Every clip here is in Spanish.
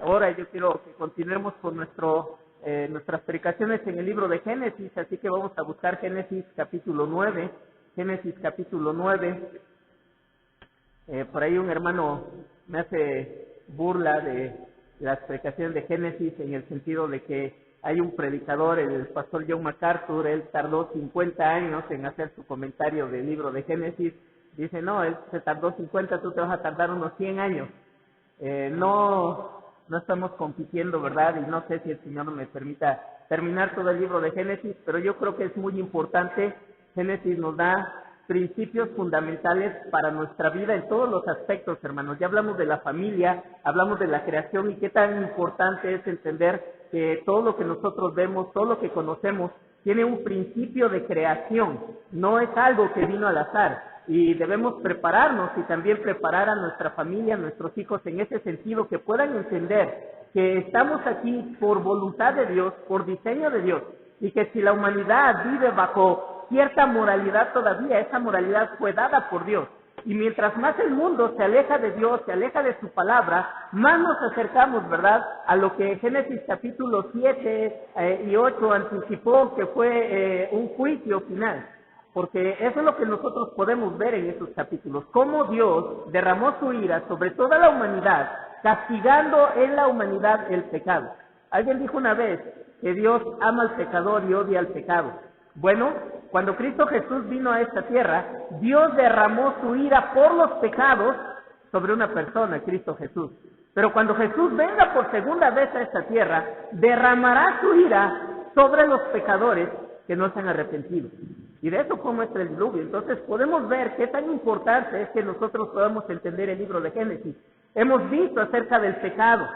Ahora yo quiero que continuemos con nuestras predicaciones en el libro de Génesis, así que vamos a buscar Génesis capítulo 9. Génesis capítulo 9. Por ahí un hermano me hace burla de las predicaciones de Génesis en el sentido de que hay un predicador, el pastor John MacArthur, él tardó 50 años en hacer su comentario del libro de Génesis. Dice, no, él se tardó 50, tú te vas a tardar unos 100 años. No estamos compitiendo, ¿verdad? Y no sé si el Señor me permita terminar todo el libro de Génesis, pero yo creo que es muy importante. Génesis nos da principios fundamentales para nuestra vida en todos los aspectos, hermanos. Ya hablamos de la familia, hablamos de la creación y qué tan importante es entender que todo lo que nosotros vemos, todo lo que conocemos, tiene un principio de creación, no es algo que vino al azar. Y debemos prepararnos y también preparar a nuestra familia, a nuestros hijos en ese sentido, que puedan entender que estamos aquí por voluntad de Dios, por diseño de Dios, y que si la humanidad vive bajo cierta moralidad todavía, esa moralidad fue dada por Dios. Y mientras más el mundo se aleja de Dios, se aleja de su palabra, más nos acercamos, ¿verdad?, a lo que Génesis capítulo 7 y 8 anticipó, que fue un juicio final. Porque eso es lo que nosotros podemos ver en esos capítulos, cómo Dios derramó su ira sobre toda la humanidad, castigando en la humanidad el pecado. Alguien dijo una vez que Dios ama al pecador y odia al pecado. Bueno, cuando Cristo Jesús vino a esta tierra, Dios derramó su ira por los pecados sobre una persona, Cristo Jesús. Pero cuando Jesús venga por segunda vez a esta tierra, derramará su ira sobre los pecadores que no se han arrepentido. Y de eso fue nuestro diluvio. Entonces podemos ver qué tan importante es que nosotros podamos entender el libro de Génesis. Hemos visto acerca del pecado.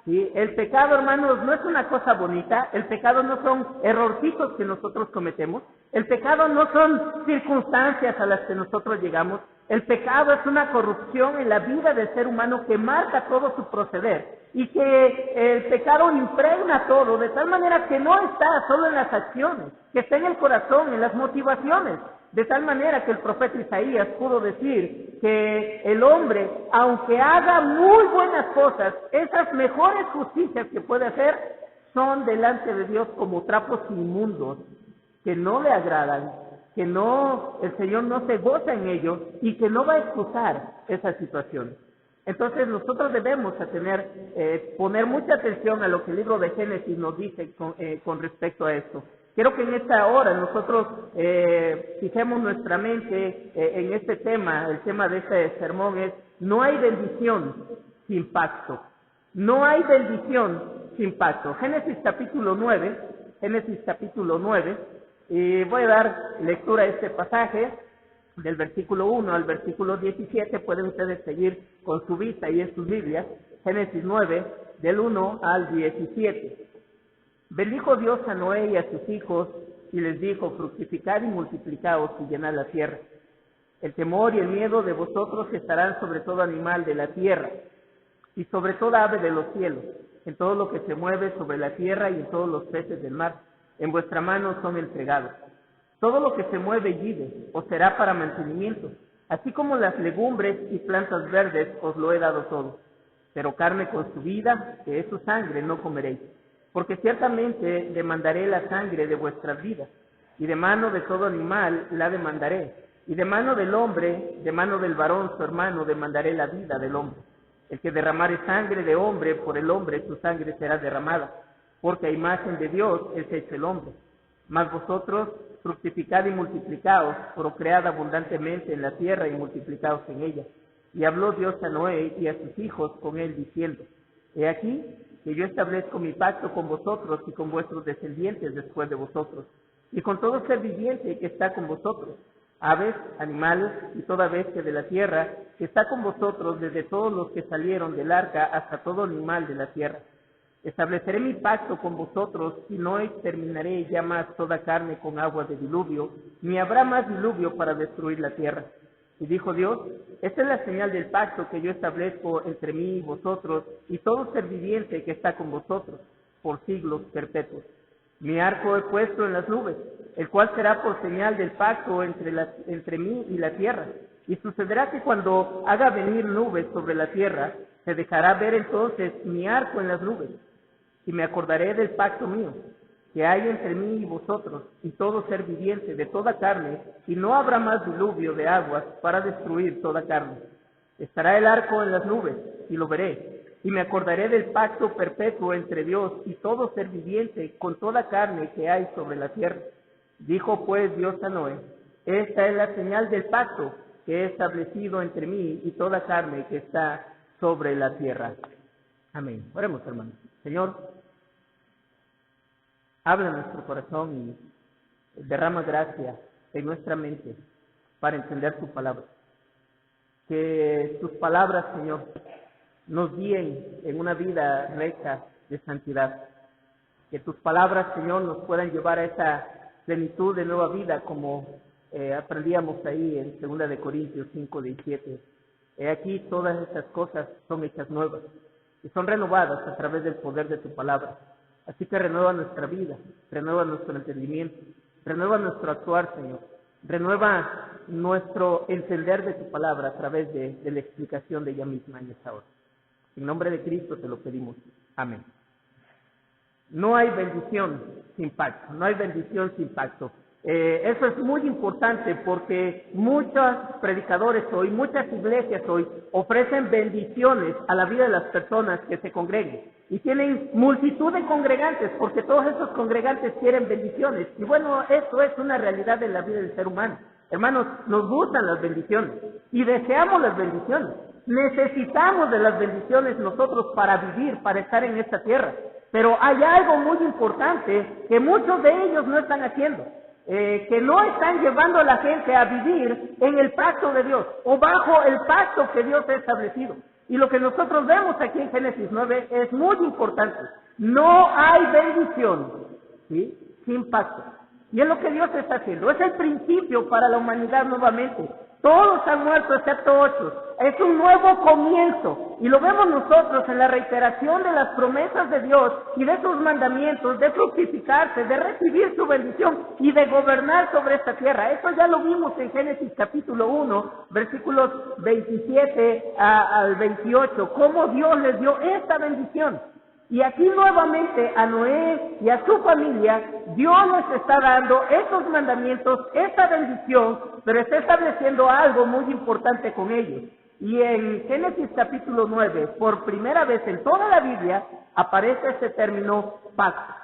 ¿Sí? El pecado, hermanos, no es una cosa bonita. El pecado no son errorcitos que nosotros cometemos. El pecado no son circunstancias a las que nosotros llegamos. El pecado es una corrupción en la vida del ser humano que marca todo su proceder. Y que el pecado impregna todo, de tal manera que no está solo en las acciones, que está en el corazón, en las motivaciones. De tal manera que el profeta Isaías pudo decir que el hombre, aunque haga muy buenas cosas, esas mejores justicias que puede hacer, son delante de Dios como trapos inmundos, que no le agradan, que no, el Señor no se goza en ellos y que no va a excusar esas situaciones. Entonces nosotros debemos poner mucha atención a lo que el libro de Génesis nos dice con respecto a esto. Quiero que en esta hora nosotros fijemos nuestra mente en este tema. El tema de este sermón es: no hay bendición sin pacto. No hay bendición sin pacto. Génesis capítulo 9, y voy a dar lectura a este pasaje. Del versículo 1 al versículo 17, pueden ustedes seguir con su vista y en sus Biblias. Génesis 9, del 1 al 17. Bendijo Dios a Noé y a sus hijos, y les dijo: fructificad y multiplicaos y llenad la tierra. El temor y el miedo de vosotros estarán sobre todo animal de la tierra, y sobre toda ave de los cielos, en todo lo que se mueve sobre la tierra y en todos los peces del mar. En vuestra mano son entregados. Todo lo que se mueve y vive os será para mantenimiento, así como las legumbres y plantas verdes os lo he dado todo. Pero carne con su vida, que es su sangre, no comeréis, porque ciertamente demandaré la sangre de vuestras vidas, y de mano de todo animal la demandaré, y de mano del hombre, de mano del varón su hermano, demandaré la vida del hombre. El que derramare sangre de hombre por el hombre, su sangre será derramada, porque a imagen de Dios es hecho el hombre. Mas vosotros fructificad y multiplicaos, procread abundantemente en la tierra y multiplicaos en ella. Y habló Dios a Noé y a sus hijos con él, diciendo: he aquí que yo establezco mi pacto con vosotros y con vuestros descendientes después de vosotros, y con todo ser viviente que está con vosotros, aves, animales y toda bestia de la tierra, que está con vosotros, desde todos los que salieron del arca hasta todo animal de la tierra. Estableceré mi pacto con vosotros y no exterminaré ya más toda carne con aguas de diluvio, ni habrá más diluvio para destruir la tierra. Y dijo Dios: esta es la señal del pacto que yo establezco entre mí y vosotros y todo ser viviente que está con vosotros, por siglos perpetuos. Mi arco he puesto en las nubes, el cual será por señal del pacto entre mí y la tierra. Y sucederá que cuando haga venir nubes sobre la tierra, Se dejará ver entonces mi arco en las nubes, y me acordaré del pacto mío, que hay entre mí y vosotros, y todo ser viviente de toda carne, y no habrá más diluvio de aguas para destruir toda carne. Estará el arco en las nubes, y lo veré, y me acordaré del pacto perpetuo entre Dios y todo ser viviente con toda carne que hay sobre la tierra. Dijo pues Dios a Noé: esta es la señal del pacto que he establecido entre mí y toda carne que está sobre la tierra. Amén. Oremos, hermanos. Señor, habla en nuestro corazón y derrama gracia en nuestra mente para entender tu palabra. Que tus palabras, Señor, nos guíen en una vida recta de santidad. Que tus palabras, Señor, nos puedan llevar a esa plenitud de nueva vida, como aprendíamos ahí en 2 de Corintios 5:17. He aquí todas estas cosas son hechas nuevas y son renovadas a través del poder de tu palabra. Así que renueva nuestra vida, renueva nuestro entendimiento, renueva nuestro actuar, Señor. Renueva nuestro entender de tu palabra a través de la explicación de ella misma en esta hora. En nombre de Cristo te lo pedimos. Amén. No hay bendición sin pacto, no hay bendición sin pacto. Eso es muy importante porque muchos predicadores hoy, muchas iglesias hoy ofrecen bendiciones a la vida de las personas que se congreguen y tienen multitud de congregantes porque todos esos congregantes quieren bendiciones. Y bueno, eso es una realidad de la vida del ser humano. Hermanos, nos gustan las bendiciones y deseamos las bendiciones. Necesitamos de las bendiciones nosotros para vivir, para estar en esta tierra. Pero hay algo muy importante que muchos de ellos no están haciendo. Que no están llevando a la gente a vivir en el pacto de Dios o bajo el pacto que Dios ha establecido. Y lo que nosotros vemos aquí en Génesis 9 es muy importante. No hay bendición, ¿sí?, sin pacto. Y es lo que Dios está haciendo. Es el principio para la humanidad nuevamente. Todos han muerto excepto 8. Es un nuevo comienzo. Y lo vemos nosotros en la reiteración de las promesas de Dios y de sus mandamientos, de fructificarse, de recibir su bendición y de gobernar sobre esta tierra. Eso ya lo vimos en Génesis capítulo 1, versículos 27 al 28. Cómo Dios les dio esta bendición. Y aquí nuevamente a Noé y a su familia, Dios les está dando estos mandamientos, esta bendición, pero está estableciendo algo muy importante con ellos. Y en Génesis capítulo 9, por primera vez en toda la Biblia, aparece este término pacto,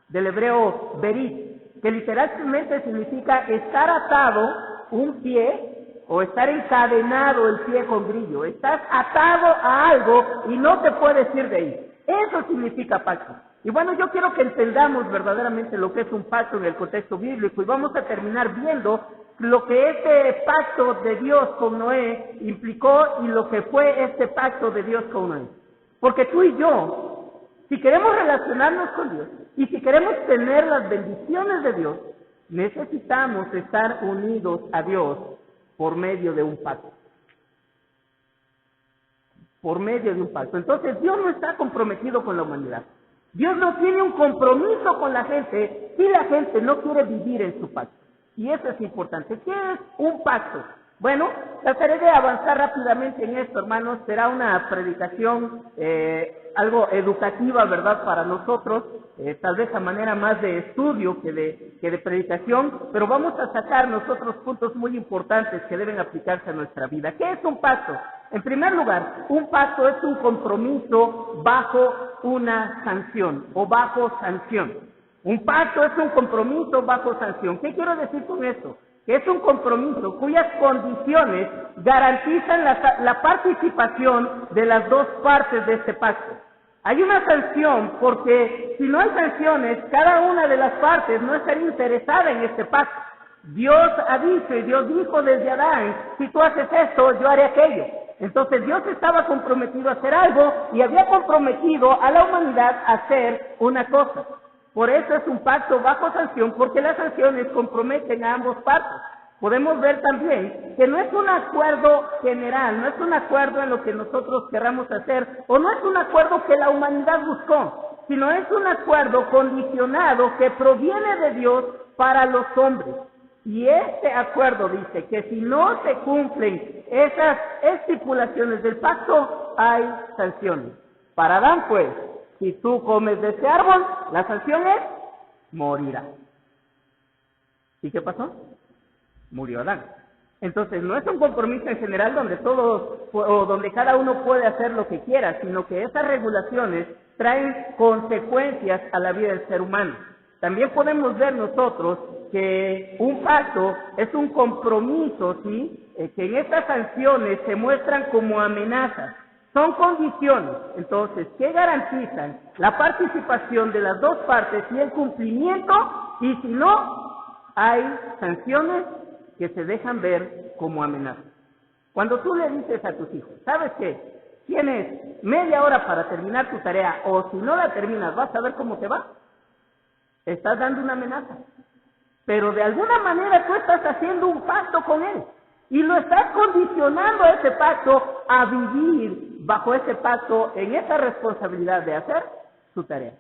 del hebreo berit, que literalmente significa estar atado un pie o estar encadenado el pie con brillo. Estás atado a algo y no te puedes ir de ahí. Eso significa pacto. Y bueno, yo quiero que entendamos verdaderamente lo que es un pacto en el contexto bíblico y vamos a terminar viendo lo que este pacto de Dios con Noé implicó y lo que fue este pacto de Dios con Noé. Porque tú y yo, si queremos relacionarnos con Dios y si queremos tener las bendiciones de Dios, necesitamos estar unidos a Dios por medio de un pacto. Por medio de un pacto. Entonces Dios no está comprometido con la humanidad. Dios no tiene un compromiso con la gente si la gente no quiere vivir en su pacto. Y eso es importante. ¿Qué es un pacto? Bueno, trataré de avanzar rápidamente en esto, hermanos. Será una predicación algo educativa, ¿verdad?, para nosotros, tal vez a manera más de estudio que de predicación, pero vamos a sacar nosotros puntos muy importantes que deben aplicarse a nuestra vida. ¿Qué es un pacto? En primer lugar, un pacto es un compromiso bajo una sanción o bajo sanción. Un pacto es un compromiso bajo sanción. ¿Qué quiero decir con esto? Que es un compromiso cuyas condiciones garantizan la participación de las dos partes de este pacto. Hay una sanción porque si no hay sanciones, cada una de las partes no estaría interesada en este pacto. Dios ha dicho y Dios dijo desde Adán, si tú haces esto, yo haré aquello. Entonces Dios estaba comprometido a hacer algo y había comprometido a la humanidad a hacer una cosa. Por eso es un pacto bajo sanción, porque las sanciones comprometen a ambos partes. Podemos ver también que no es un acuerdo general, no es un acuerdo en lo que nosotros querramos hacer, o no es un acuerdo que la humanidad buscó, sino es un acuerdo condicionado que proviene de Dios para los hombres. Y este acuerdo dice que si no se cumplen esas estipulaciones del pacto, hay sanciones. Para Adán, pues, si tú comes de ese árbol, la sanción es morirás. ¿Y qué pasó? Murió Adán. Entonces, no es un compromiso en general donde todos o donde cada uno puede hacer lo que quiera, sino que esas regulaciones traen consecuencias a la vida del ser humano. También podemos ver nosotros que un pacto es un compromiso, ¿sí? Que en estas sanciones se muestran como amenazas. Son condiciones, entonces, que garantizan la participación de las dos partes y el cumplimiento, y si no, hay sanciones que se dejan ver como amenazas. Cuando tú le dices a tus hijos, ¿sabes qué? Tienes media hora para terminar tu tarea, o si no la terminas, vas a ver cómo te va. Estás dando una amenaza. Pero de alguna manera tú estás haciendo un pacto con él. Y lo estás condicionando a ese pacto a vivir bajo ese pacto en esa responsabilidad de hacer su tarea.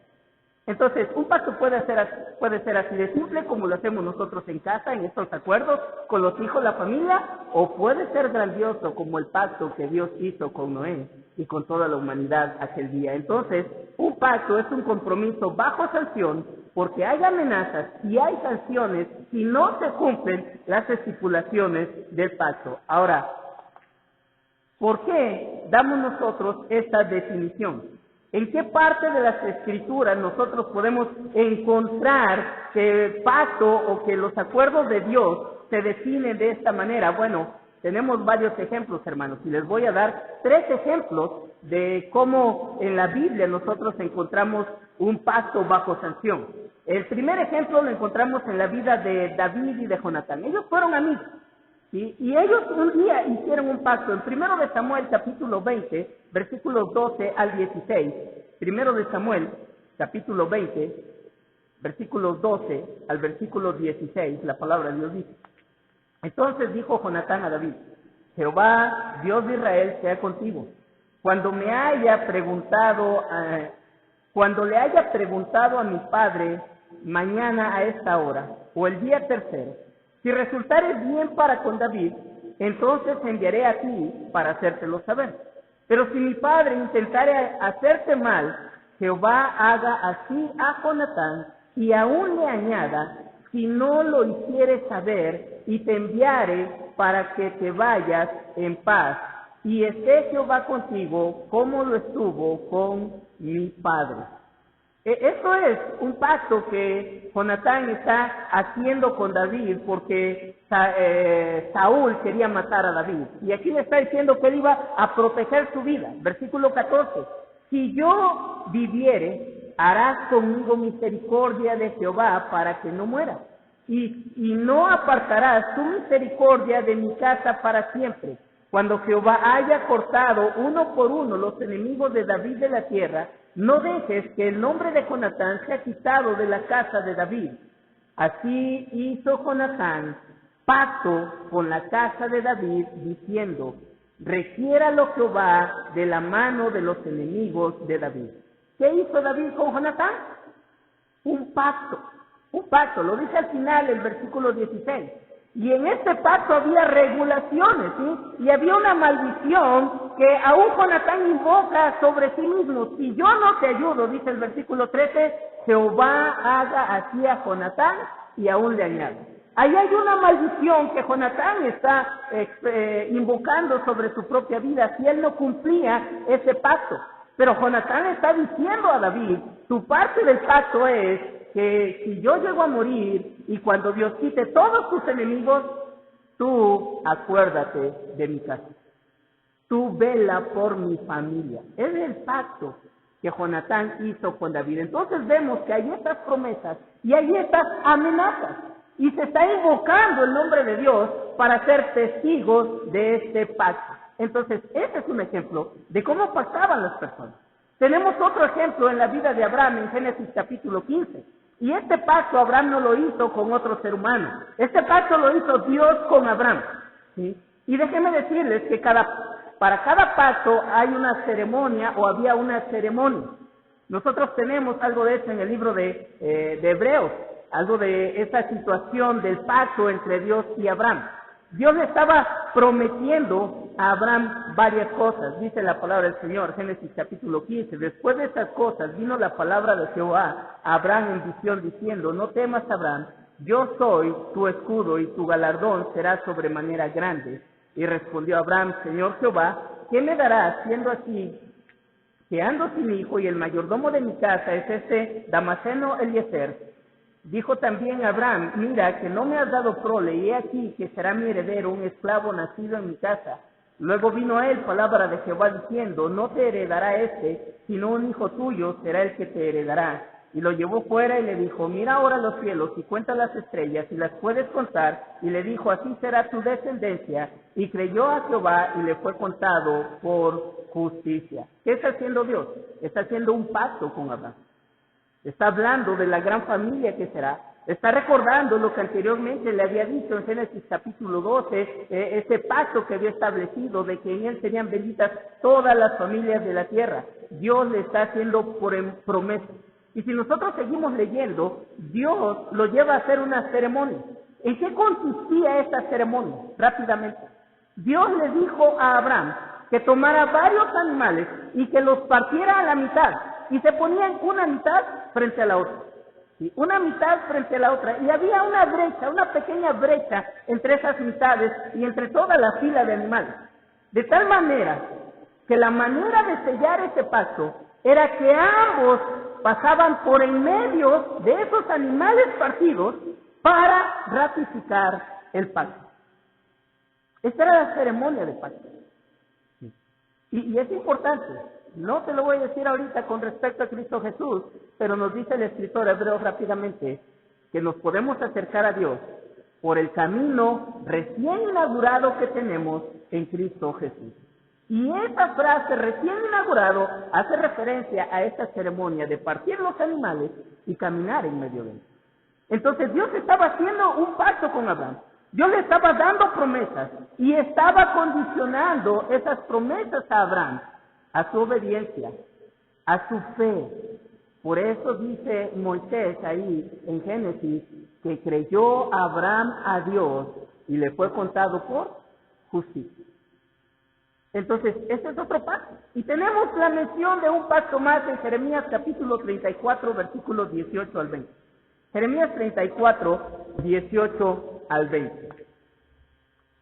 Entonces, un pacto puede ser así de simple como lo hacemos nosotros en casa, en estos acuerdos, con los hijos, la familia, o puede ser grandioso como el pacto que Dios hizo con Noé y con toda la humanidad aquel día. Entonces, un pacto es un compromiso bajo sanción porque hay amenazas y hay sanciones si no se cumplen las estipulaciones del pacto. Ahora, ¿por qué damos nosotros esta definición? ¿En qué parte de las Escrituras nosotros podemos encontrar que el pacto o que los acuerdos de Dios se definen de esta manera? Bueno, tenemos varios ejemplos, hermanos, y les voy a dar 3 ejemplos de cómo en la Biblia nosotros encontramos un pacto bajo sanción. El primer ejemplo lo encontramos en la vida de David y de Jonatán. Ellos fueron amigos. ¿Sí? Y ellos un día hicieron un pacto. En 1 de Samuel, capítulo 20, versículos 12 al 16. 1 de Samuel, capítulo 20, versículos 12 al versículo 16, la palabra de Dios dice: Entonces dijo Jonatán a David: Jehová, Dios de Israel, sea contigo. Cuando le haya preguntado a mi padre mañana a esta hora, o el día tercero, si resultare bien para con David, entonces enviaré a ti para hacértelo saber. Pero si mi padre intentare hacerte mal, Jehová haga así a Jonatán, y aún le añada, si no lo hiciere saber, y te enviare para que te vayas en paz, y esté Jehová contigo, como lo estuvo con mi padre. Esto es un pacto que Jonatán está haciendo con David porque Saúl quería matar a David. Y aquí le está diciendo que él iba a proteger su vida. Versículo 14. Si yo viviere, harás conmigo misericordia de Jehová para que no muera. Y no apartarás tu misericordia de mi casa para siempre. Cuando Jehová haya cortado uno por uno los enemigos de David de la tierra, no dejes que el nombre de Jonatán sea quitado de la casa de David. Así hizo Jonatán pacto con la casa de David, diciendo: requiéralo Jehová de la mano de los enemigos de David. ¿Qué hizo David con Jonatán? Un pacto, lo dice al final el versículo 16. Y en este pacto había regulaciones, ¿sí? Y había una maldición que aún Jonatán invoca sobre sí mismo. Si yo no te ayudo, dice el versículo 13, Jehová haga así a Jonatán, y aún le añade. Ahí hay una maldición que Jonatán está invocando sobre su propia vida si él no cumplía ese pacto. Pero Jonatán está diciendo a David, tu parte del pacto es que si yo llego a morir y cuando Dios quite todos tus enemigos, tú acuérdate de mi casa. Tú vela por mi familia. Es el pacto que Jonatán hizo con David. Entonces vemos que hay estas promesas y hay estas amenazas. Y se está invocando el nombre de Dios para ser testigos de este pacto. Entonces, ese es un ejemplo de cómo pactaban las personas. Tenemos otro ejemplo en la vida de Abraham en Génesis capítulo 15. Y este pacto Abraham no lo hizo con otro ser humano. Este pacto lo hizo Dios con Abraham. ¿Sí? Y déjenme decirles que para cada pacto hay una ceremonia o había una ceremonia. Nosotros tenemos algo de eso en el libro de Hebreos, algo de esa situación del pacto entre Dios y Abraham. Dios le estaba prometiendo a Abraham varias cosas. Dice la palabra del Señor, Génesis capítulo 15. Después de estas cosas vino la palabra de Jehová a Abraham en visión diciendo: no temas, Abraham, yo soy tu escudo y tu galardón será sobremanera grande. Y respondió Abraham: Señor Jehová, ¿qué me darás siendo así que ando sin hijo y el mayordomo de mi casa es este Damaseno Eliezer? Dijo también Abraham: mira que no me has dado prole, y he aquí que será mi heredero un esclavo nacido en mi casa. Luego vino a él palabra de Jehová diciendo: no te heredará este, sino un hijo tuyo será el que te heredará. Y lo llevó fuera y le dijo: mira ahora los cielos y cuenta las estrellas, y las puedes contar. Y le dijo: así será tu descendencia. Y creyó a Jehová y le fue contado por justicia. ¿Qué está haciendo Dios? Está haciendo un pacto con Abraham. Está hablando de la gran familia que será. Está recordando lo que anteriormente le había dicho en Génesis capítulo 12, ese pacto que había establecido de que en él serían benditas todas las familias de la tierra. Dios le está haciendo promesa. Y si nosotros seguimos leyendo, Dios lo lleva a hacer una ceremonia. ¿En qué consistía esta ceremonia? Rápidamente. Dios le dijo a Abraham que tomara varios animales y que los partiera a la mitad. Y se ponían una mitad frente a la otra. ¿Sí? Una mitad frente a la otra. Y había una brecha, una pequeña brecha entre esas mitades y entre toda la fila de animales. De tal manera que la manera de sellar ese pacto era que ambos pasaban por en medio de esos animales partidos para ratificar el pacto. Esta era la ceremonia del pacto. Y es importante, no te lo voy a decir ahorita con respecto a Cristo Jesús, pero nos dice el escritor hebreo rápidamente que nos podemos acercar a Dios por el camino recién inaugurado que tenemos en Cristo Jesús. Y esa frase, recién inaugurado, hace referencia a esta ceremonia de partir los animales y caminar en medio de ellos. Entonces Dios estaba haciendo un pacto con Abraham. Dios le estaba dando promesas y estaba condicionando esas promesas a Abraham, a su obediencia, a su fe. Por eso dice Moisés ahí en Génesis que creyó Abraham a Dios y le fue contado por justicia. Entonces, este es otro pacto. Y tenemos la mención de un pacto más en Jeremías capítulo 34, versículos 18 al 20. Jeremías 34, 18 al 20.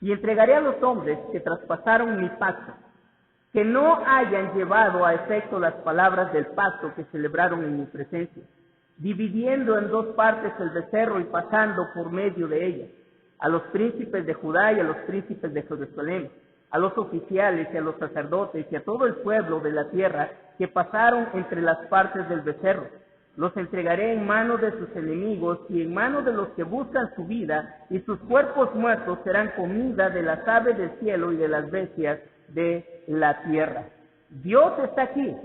Y entregaré a los hombres que traspasaron mi pacto, que no hayan llevado a efecto las palabras del pacto que celebraron en mi presencia, dividiendo en dos partes el becerro y pasando por medio de ella, a los príncipes de Judá y a los príncipes de Jerusalén, a los oficiales y a los sacerdotes y a todo el pueblo de la tierra que pasaron entre las partes del becerro. Los entregaré en manos de sus enemigos y en manos de los que buscan su vida, y sus cuerpos muertos serán comida de las aves del cielo y de las bestias de la tierra. Dios está aquí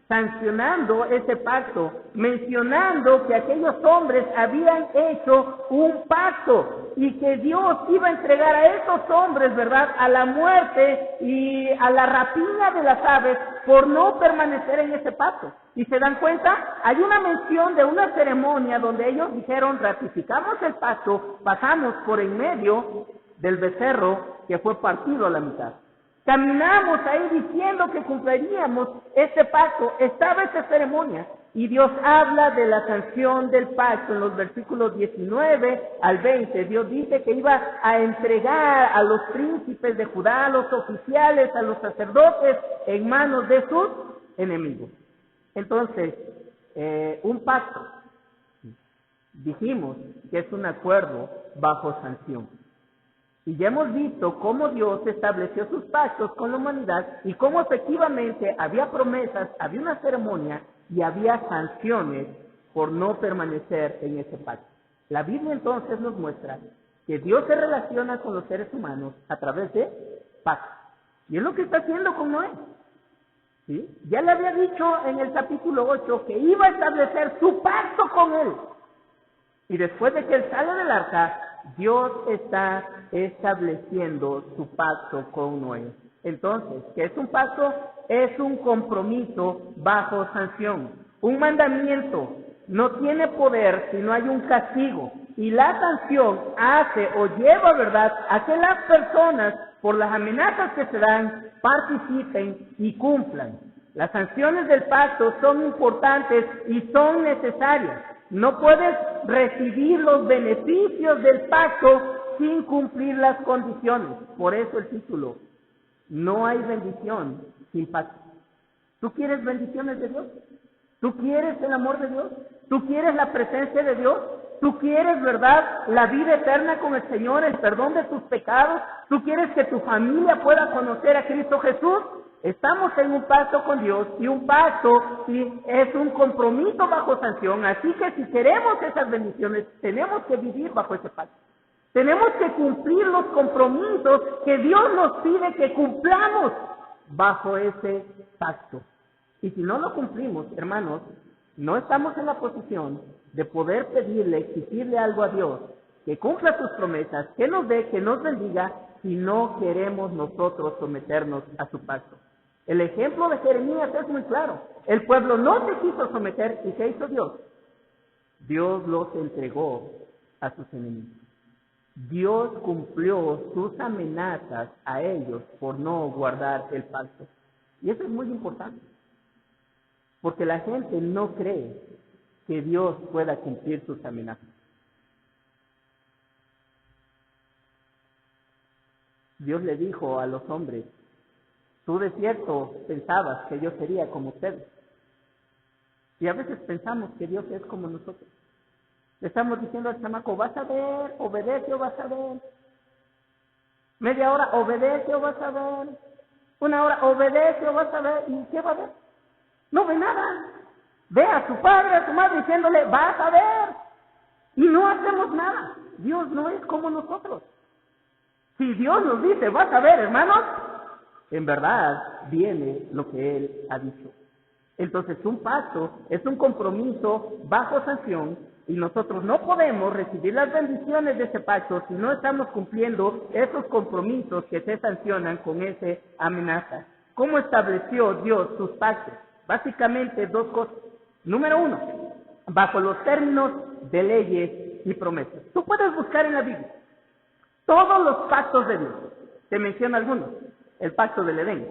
sancionando ese pacto, mencionando que aquellos hombres habían hecho un pacto y que Dios iba a entregar a esos hombres, ¿verdad?, a la muerte y a la rapiña de las aves por no permanecer en ese pacto. ¿Y se dan cuenta? Hay una mención de una ceremonia donde ellos dijeron: ratificamos el pacto, pasamos por en medio del becerro que fue partido a la mitad. Caminamos ahí diciendo que cumpliríamos este pacto. Estaba esta ceremonia y Dios habla de la sanción del pacto en los versículos 19 al 20. Dios dice que iba a entregar a los príncipes de Judá, a los oficiales, a los sacerdotes en manos de sus enemigos. Entonces, un pacto, dijimos que es un acuerdo bajo sanción. Y ya hemos visto cómo Dios estableció sus pactos con la humanidad y cómo efectivamente había promesas, había una ceremonia y había sanciones por no permanecer en ese pacto. La Biblia entonces nos muestra que Dios se relaciona con los seres humanos a través de pactos. Y es lo que está haciendo con Noé. ¿Sí? Ya le había dicho en el capítulo 8 que iba a establecer su pacto con él. Y después de que él sale del arca, Dios está estableciendo su pacto con Noé. Entonces, ¿qué es un pacto? Es un compromiso bajo sanción. Un mandamiento no tiene poder si no hay un castigo. Y la sanción hace o lleva, ¿verdad?, a que las personas, por las amenazas que se dan, participen y cumplan. Las sanciones del pacto son importantes y son necesarias. No puedes recibir los beneficios del pacto sin cumplir las condiciones. Por eso el título, no hay bendición sin pacto. ¿Tú quieres bendiciones de Dios? ¿Tú quieres el amor de Dios? ¿Tú quieres la presencia de Dios? ¿Tú quieres, verdad, la vida eterna con el Señor, el perdón de tus pecados? ¿Tú quieres que tu familia pueda conocer a Cristo Jesús? Estamos en un pacto con Dios, y un pacto es un compromiso bajo sanción, así que si queremos esas bendiciones, tenemos que vivir bajo ese pacto. Tenemos que cumplir los compromisos que Dios nos pide que cumplamos bajo ese pacto. Y si no lo cumplimos, hermanos, no estamos en la posición de poder pedirle, exigirle algo a Dios, que cumpla sus promesas, que nos dé, que nos bendiga, si no queremos nosotros someternos a su pacto. El ejemplo de Jeremías es muy claro. El pueblo no se quiso someter, ¿y qué hizo Dios? Dios los entregó a sus enemigos. Dios cumplió sus amenazas a ellos por no guardar el pacto. Y eso es muy importante, porque la gente no cree que Dios pueda cumplir sus amenazas. Dios le dijo a los hombres, tú de cierto pensabas que yo sería como ustedes. Y a veces pensamos que Dios es como nosotros. Le estamos diciendo al chamaco, vas a ver, obedece o vas a ver. Media hora, obedece o vas a ver. Una hora, obedece o vas a ver. ¿Y qué va a ver? No ve nada. Ve a su padre, a su madre diciéndole, vas a ver. Y no hacemos nada. Dios no es como nosotros. Si Dios nos dice, vas a ver, hermanos, en verdad viene lo que Él ha dicho. Entonces, un pacto es un compromiso bajo sanción, y nosotros no podemos recibir las bendiciones de ese pacto si no estamos cumpliendo esos compromisos que se sancionan con esa amenaza. ¿Cómo estableció Dios sus pactos? Básicamente dos cosas. Número uno, bajo los términos de leyes y promesas. Tú puedes buscar en la Biblia todos los pactos de Dios. Te menciono algunos. El pacto del Edén.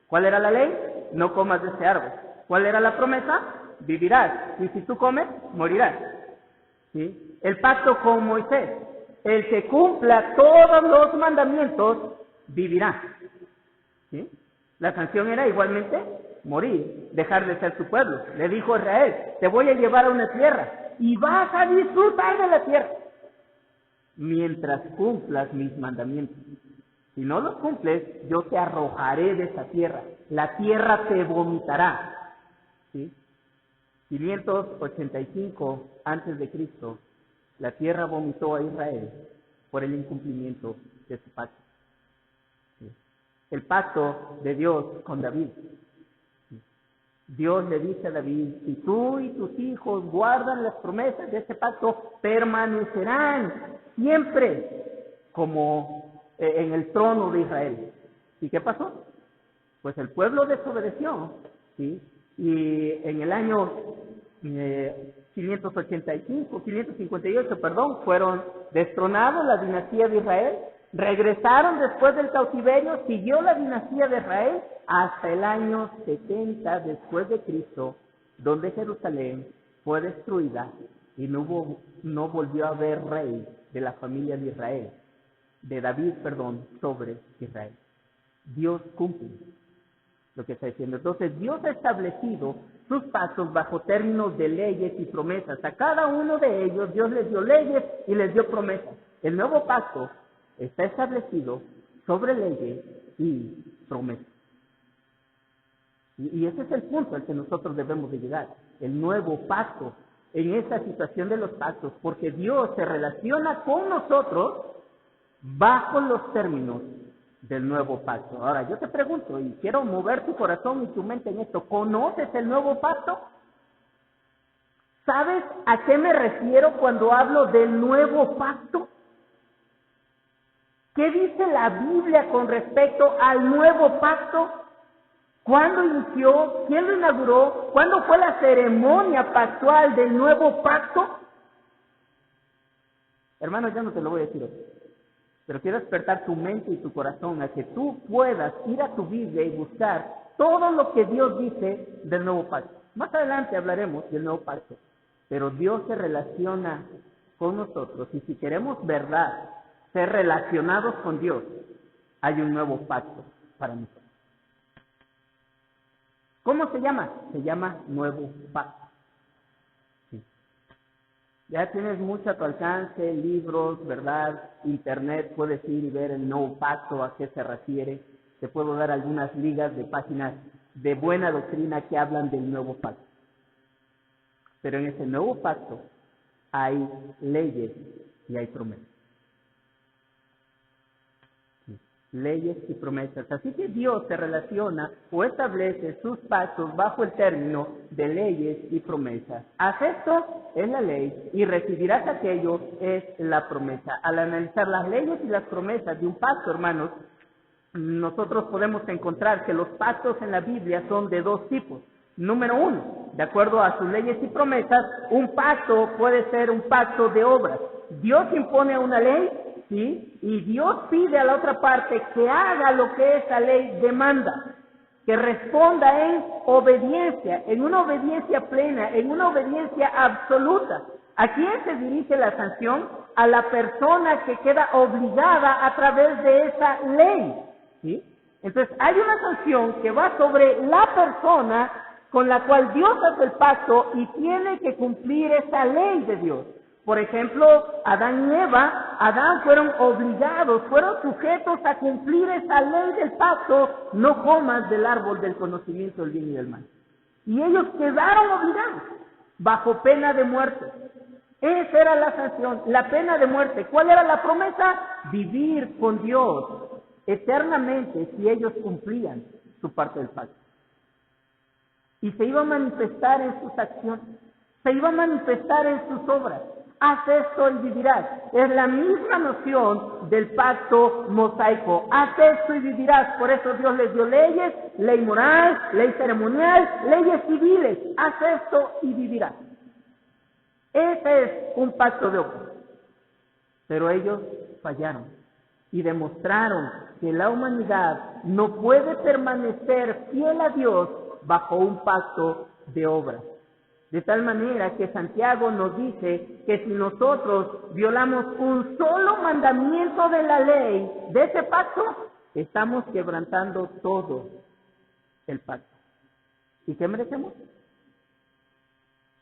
¿Cuál era la ley? No comas de ese árbol. ¿Cuál era la promesa? Vivirás. Y si tú comes, morirás. ¿Sí? El pacto con Moisés. El que cumpla todos los mandamientos, vivirá. ¿Sí? La sanción era igualmente morir, dejar de ser su pueblo. Le dijo a Israel, te voy a llevar a una tierra y vas a disfrutar de la tierra mientras cumplas mis mandamientos. Si no los cumples, yo te arrojaré de esa tierra. La tierra te vomitará. ¿Sí? 585 antes de Cristo, la tierra vomitó a Israel por el incumplimiento de su pacto. ¿Sí? El pacto de Dios con David. ¿Sí? Dios le dice a David, si tú y tus hijos guardan las promesas de ese pacto, permanecerán siempre como en el trono de Israel. ¿Y qué pasó? Pues el pueblo desobedeció, ¿sí? Y en el año 558, fueron destronados la dinastía de Israel, regresaron después del cautiverio, siguió la dinastía de Israel hasta el año 70 después de Cristo, donde Jerusalén fue destruida y no volvió a haber rey de la familia de Israel, de David, sobre Israel. Dios cumple lo que está diciendo. Entonces, Dios ha establecido sus pactos bajo términos de leyes y promesas. A cada uno de ellos, Dios les dio leyes y les dio promesas. El nuevo pacto está establecido sobre leyes y promesas. Y ese es el punto al que nosotros debemos de llegar. El nuevo pacto, en esta situación de los pactos, porque Dios se relaciona con nosotros bajo los términos del nuevo pacto. Ahora, yo te pregunto, y quiero mover tu corazón y tu mente en esto, ¿conoces el nuevo pacto? ¿Sabes a qué me refiero cuando hablo del nuevo pacto? ¿Qué dice la Biblia con respecto al nuevo pacto? ¿Cuándo inició? ¿Quién lo inauguró? ¿Cuándo fue la ceremonia pactual del nuevo pacto? Hermano, ya no te lo voy a decir hoy, pero quiero despertar tu mente y tu corazón a que tú puedas ir a tu Biblia y buscar todo lo que Dios dice del nuevo pacto. Más adelante hablaremos del nuevo pacto, pero Dios se relaciona con nosotros y si queremos verdad, ser relacionados con Dios, hay un nuevo pacto para nosotros. ¿Cómo se llama? Se llama nuevo pacto. Sí. Ya tienes mucho a tu alcance, libros, ¿verdad? Internet, puedes ir y ver el nuevo pacto, a qué se refiere. Te puedo dar algunas ligas de páginas de buena doctrina que hablan del nuevo pacto. Pero en ese nuevo pacto hay leyes y hay promesas. Leyes y promesas. Así que Dios se relaciona o establece sus pactos bajo el término de leyes y promesas. Haz esto, es la ley, y recibirás aquello, es la promesa. Al analizar las leyes y las promesas de un pacto, hermanos, nosotros podemos encontrar que los pactos en la Biblia son de dos tipos. Número uno, de acuerdo a sus leyes y promesas, un pacto puede ser un pacto de obras. Dios impone una ley, ¿sí? Y Dios pide a la otra parte que haga lo que esa ley demanda, que responda en obediencia, en una obediencia plena, en una obediencia absoluta. ¿A quién se dirige la sanción? A la persona que queda obligada a través de esa ley, ¿sí? Entonces, hay una sanción que va sobre la persona con la cual Dios hace el pacto y tiene que cumplir esa ley de Dios. Por ejemplo, Adán y Eva, Adán fueron obligados, fueron sujetos a cumplir esa ley del pacto, no comas del árbol del conocimiento del bien y del mal. Y ellos quedaron obligados, bajo pena de muerte. Esa era la sanción, la pena de muerte. ¿Cuál era la promesa? Vivir con Dios eternamente si ellos cumplían su parte del pacto. Y se iba a manifestar en sus acciones, se iba a manifestar en sus obras. Haz esto y vivirás. Es la misma noción del pacto mosaico. Haz esto y vivirás. Por eso Dios les dio leyes, ley moral, ley ceremonial, leyes civiles. Haz esto y vivirás. Ese es un pacto de obras. Pero ellos fallaron y demostraron que la humanidad no puede permanecer fiel a Dios bajo un pacto de obras. De tal manera que Santiago nos dice que si nosotros violamos un solo mandamiento de la ley, de ese pacto, estamos quebrantando todo el pacto. ¿Y qué merecemos?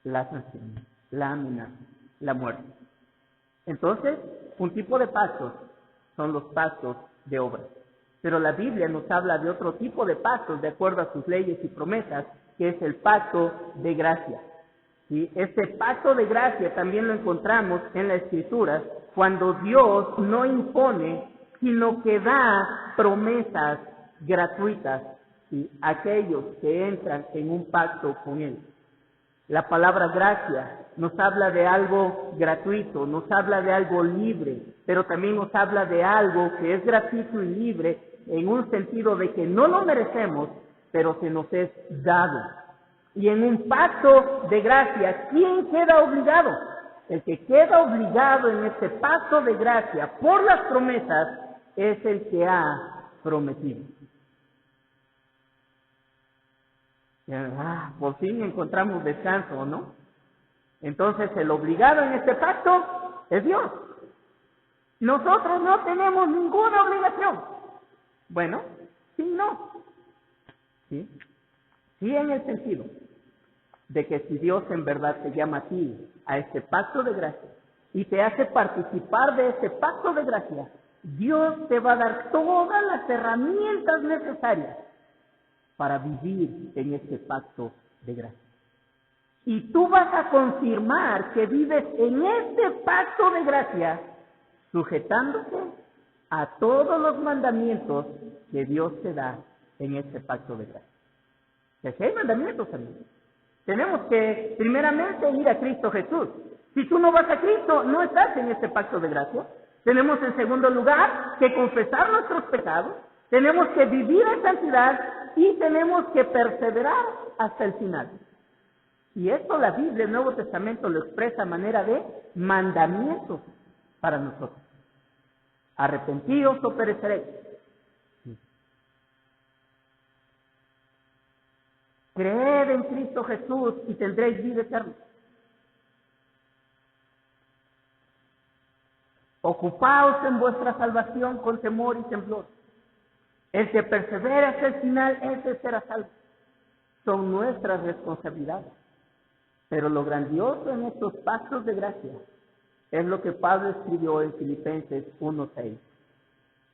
La sanción, la amenaza, la muerte. Entonces, un tipo de pactos son los pactos de obras. Pero la Biblia nos habla de otro tipo de pactos de acuerdo a sus leyes y promesas, que es el pacto de gracia. ¿Sí? Este pacto de gracia también lo encontramos en la Escritura, cuando Dios no impone, sino que da promesas gratuitas, ¿sí?, a aquellos que entran en un pacto con Él. La palabra gracia nos habla de algo gratuito, nos habla de algo libre, pero también nos habla de algo que es gratuito y libre en un sentido de que no lo merecemos, pero se nos es dado. Y en un pacto de gracia, ¿quién queda obligado? El que queda obligado en este pacto de gracia por las promesas es el que ha prometido. Por fin encontramos descanso, ¿no? Entonces el obligado en este pacto es Dios. Nosotros no tenemos ninguna obligación. Bueno, sí, no. Sí, sí, en el sentido de que si Dios en verdad te llama a ti a este pacto de gracia y te hace participar de ese pacto de gracia, Dios te va a dar todas las herramientas necesarias para vivir en este pacto de gracia. Y tú vas a confirmar que vives en este pacto de gracia sujetándose a todos los mandamientos que Dios te da en este pacto de gracia. Que si hay mandamientos, amigos, tenemos que primeramente ir a Cristo Jesús. Si tú no vas a Cristo, no estás en este pacto de gracia. Tenemos en segundo lugar que confesar nuestros pecados, tenemos que vivir en santidad y tenemos que perseverar hasta el final. Y esto la Biblia, el Nuevo Testamento, lo expresa a manera de mandamientos para nosotros. Arrepentíos o pereceréis. Creed en Cristo Jesús y tendréis vida eterna. Ocupaos en vuestra salvación con temor y temblor. El que persevera hasta el final, ese será salvo. Son nuestras responsabilidades. Pero lo grandioso en estos pactos de gracia es lo que Pablo escribió en Filipenses 1:6.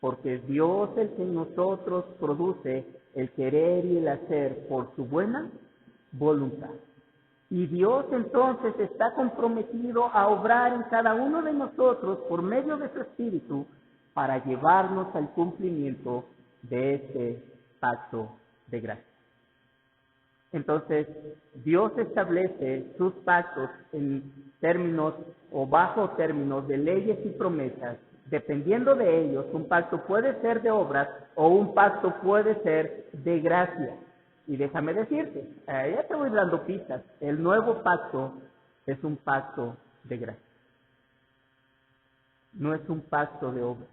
Porque Dios el que en nosotros produce el querer y el hacer por su buena voluntad. Y Dios entonces está comprometido a obrar en cada uno de nosotros por medio de su Espíritu para llevarnos al cumplimiento de este pacto de gracia. Entonces, Dios establece sus pactos en términos o bajo términos de leyes y promesas. Dependiendo de ellos, un pacto puede ser de obras o un pacto puede ser de gracia. Y déjame decirte, ya te voy dando pistas, el nuevo pacto es un pacto de gracia. No es un pacto de obras.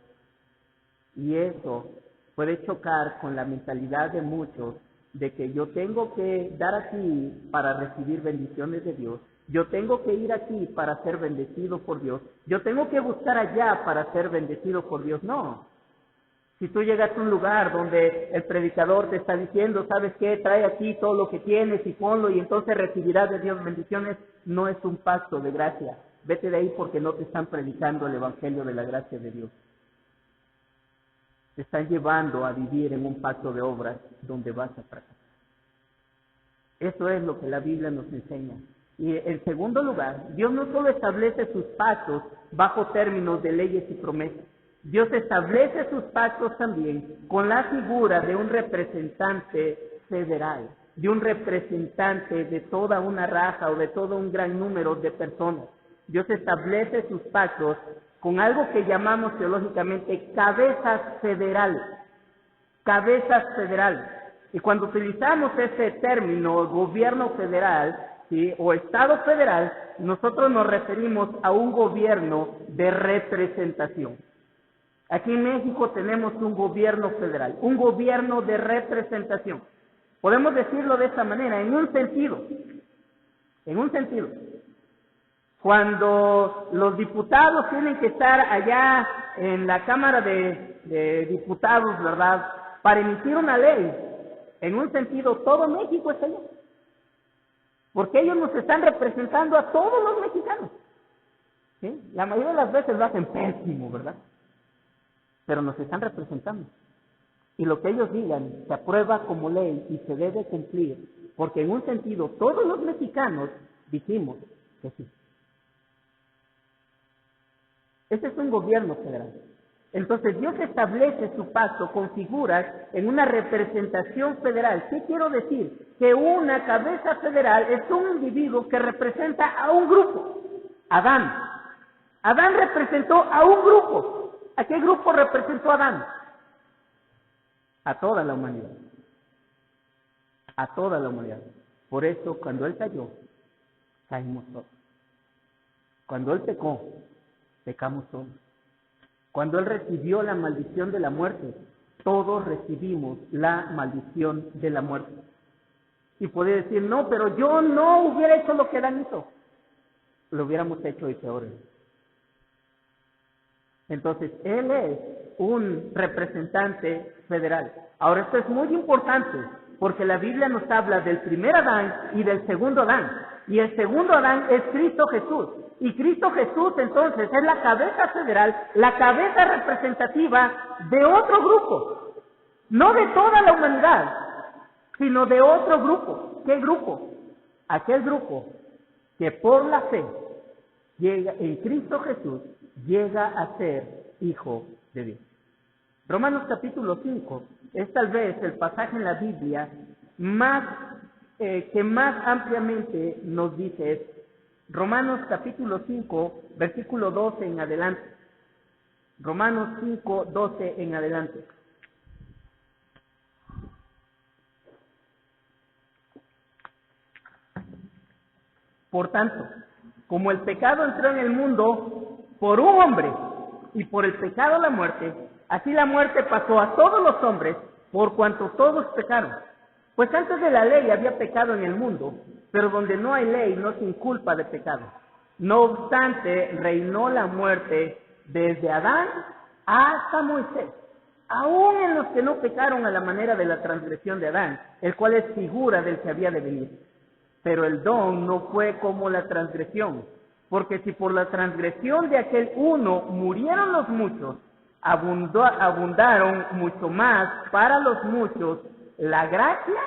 Y eso puede chocar con la mentalidad de muchos de que yo tengo que dar aquí para recibir bendiciones de Dios, yo tengo que ir aquí para ser bendecido por Dios, yo tengo que buscar allá para ser bendecido por Dios. No. Si tú llegas a un lugar donde el predicador te está diciendo, ¿sabes qué? Trae aquí todo lo que tienes y ponlo y entonces recibirás de Dios bendiciones, no es un pacto de gracia. Vete de ahí porque no te están predicando el evangelio de la gracia de Dios. Te están llevando a vivir en un pacto de obras donde vas a fracasar. Eso es lo que la Biblia nos enseña. Y en segundo lugar, Dios no solo establece sus pactos bajo términos de leyes y promesas, Dios establece sus pactos también con la figura de un representante federal, de un representante de toda una raza o de todo un gran número de personas. Dios establece sus pactos con algo que llamamos teológicamente cabezas federales. Cabezas federales. Y cuando utilizamos ese término, gobierno federal, ¿sí?, o Estado federal, nosotros nos referimos a un gobierno de representación. Aquí en México tenemos un gobierno federal, un gobierno de representación. Podemos decirlo de esta manera, en un sentido. Cuando los diputados tienen que estar allá en la Cámara de Diputados, ¿verdad?, para emitir una ley, en un sentido, todo México está allá. Porque ellos nos están representando a todos los mexicanos. ¿Sí? La mayoría de las veces lo hacen pésimo, ¿verdad? Pero nos están representando. Y lo que ellos digan se aprueba como ley y se debe cumplir, porque en un sentido todos los mexicanos dijimos que sí. Este es un gobierno federal. Entonces Dios establece su pacto con figuras en una representación federal. ¿Qué quiero decir? Que una cabeza federal es un individuo que representa a un grupo. Adán. Adán representó a un grupo. ¿A qué grupo representó Adán? A toda la humanidad. A toda la humanidad. Por eso, cuando él cayó, caímos todos. Cuando él pecó, pecamos todos. Cuando él recibió la maldición de la muerte, todos recibimos la maldición de la muerte. Y puede decir, no, pero yo no hubiera hecho lo que Adán hizo. Lo hubiéramos hecho y peor. Entonces, él es un representante federal. Ahora, esto es muy importante, porque la Biblia nos habla del primer Adán y del segundo Adán. Y el segundo Adán es Cristo Jesús. Y Cristo Jesús, entonces, es la cabeza federal, la cabeza representativa de otro grupo. No de toda la humanidad, sino de otro grupo. ¿Qué grupo? Aquel grupo que por la fe llega en Cristo Jesús, llega a ser hijo de Dios. Romanos capítulo 5 es tal vez el pasaje en la Biblia que más ampliamente nos dice esto. Romanos capítulo 5, versículo 12 en adelante. Romanos 5, 12 en adelante. Por tanto, como el pecado entró en el mundo por un hombre, y por el pecado la muerte, así la muerte pasó a todos los hombres, por cuanto todos pecaron. Pues antes de la ley había pecado en el mundo, pero donde no hay ley no se inculpa de pecado. No obstante, reinó la muerte desde Adán hasta Moisés, aún en los que no pecaron a la manera de la transgresión de Adán, el cual es figura del que había de venir. Pero el don no fue como la transgresión, porque si por la transgresión de aquel uno murieron los muchos, abundaron mucho más para los muchos la gracia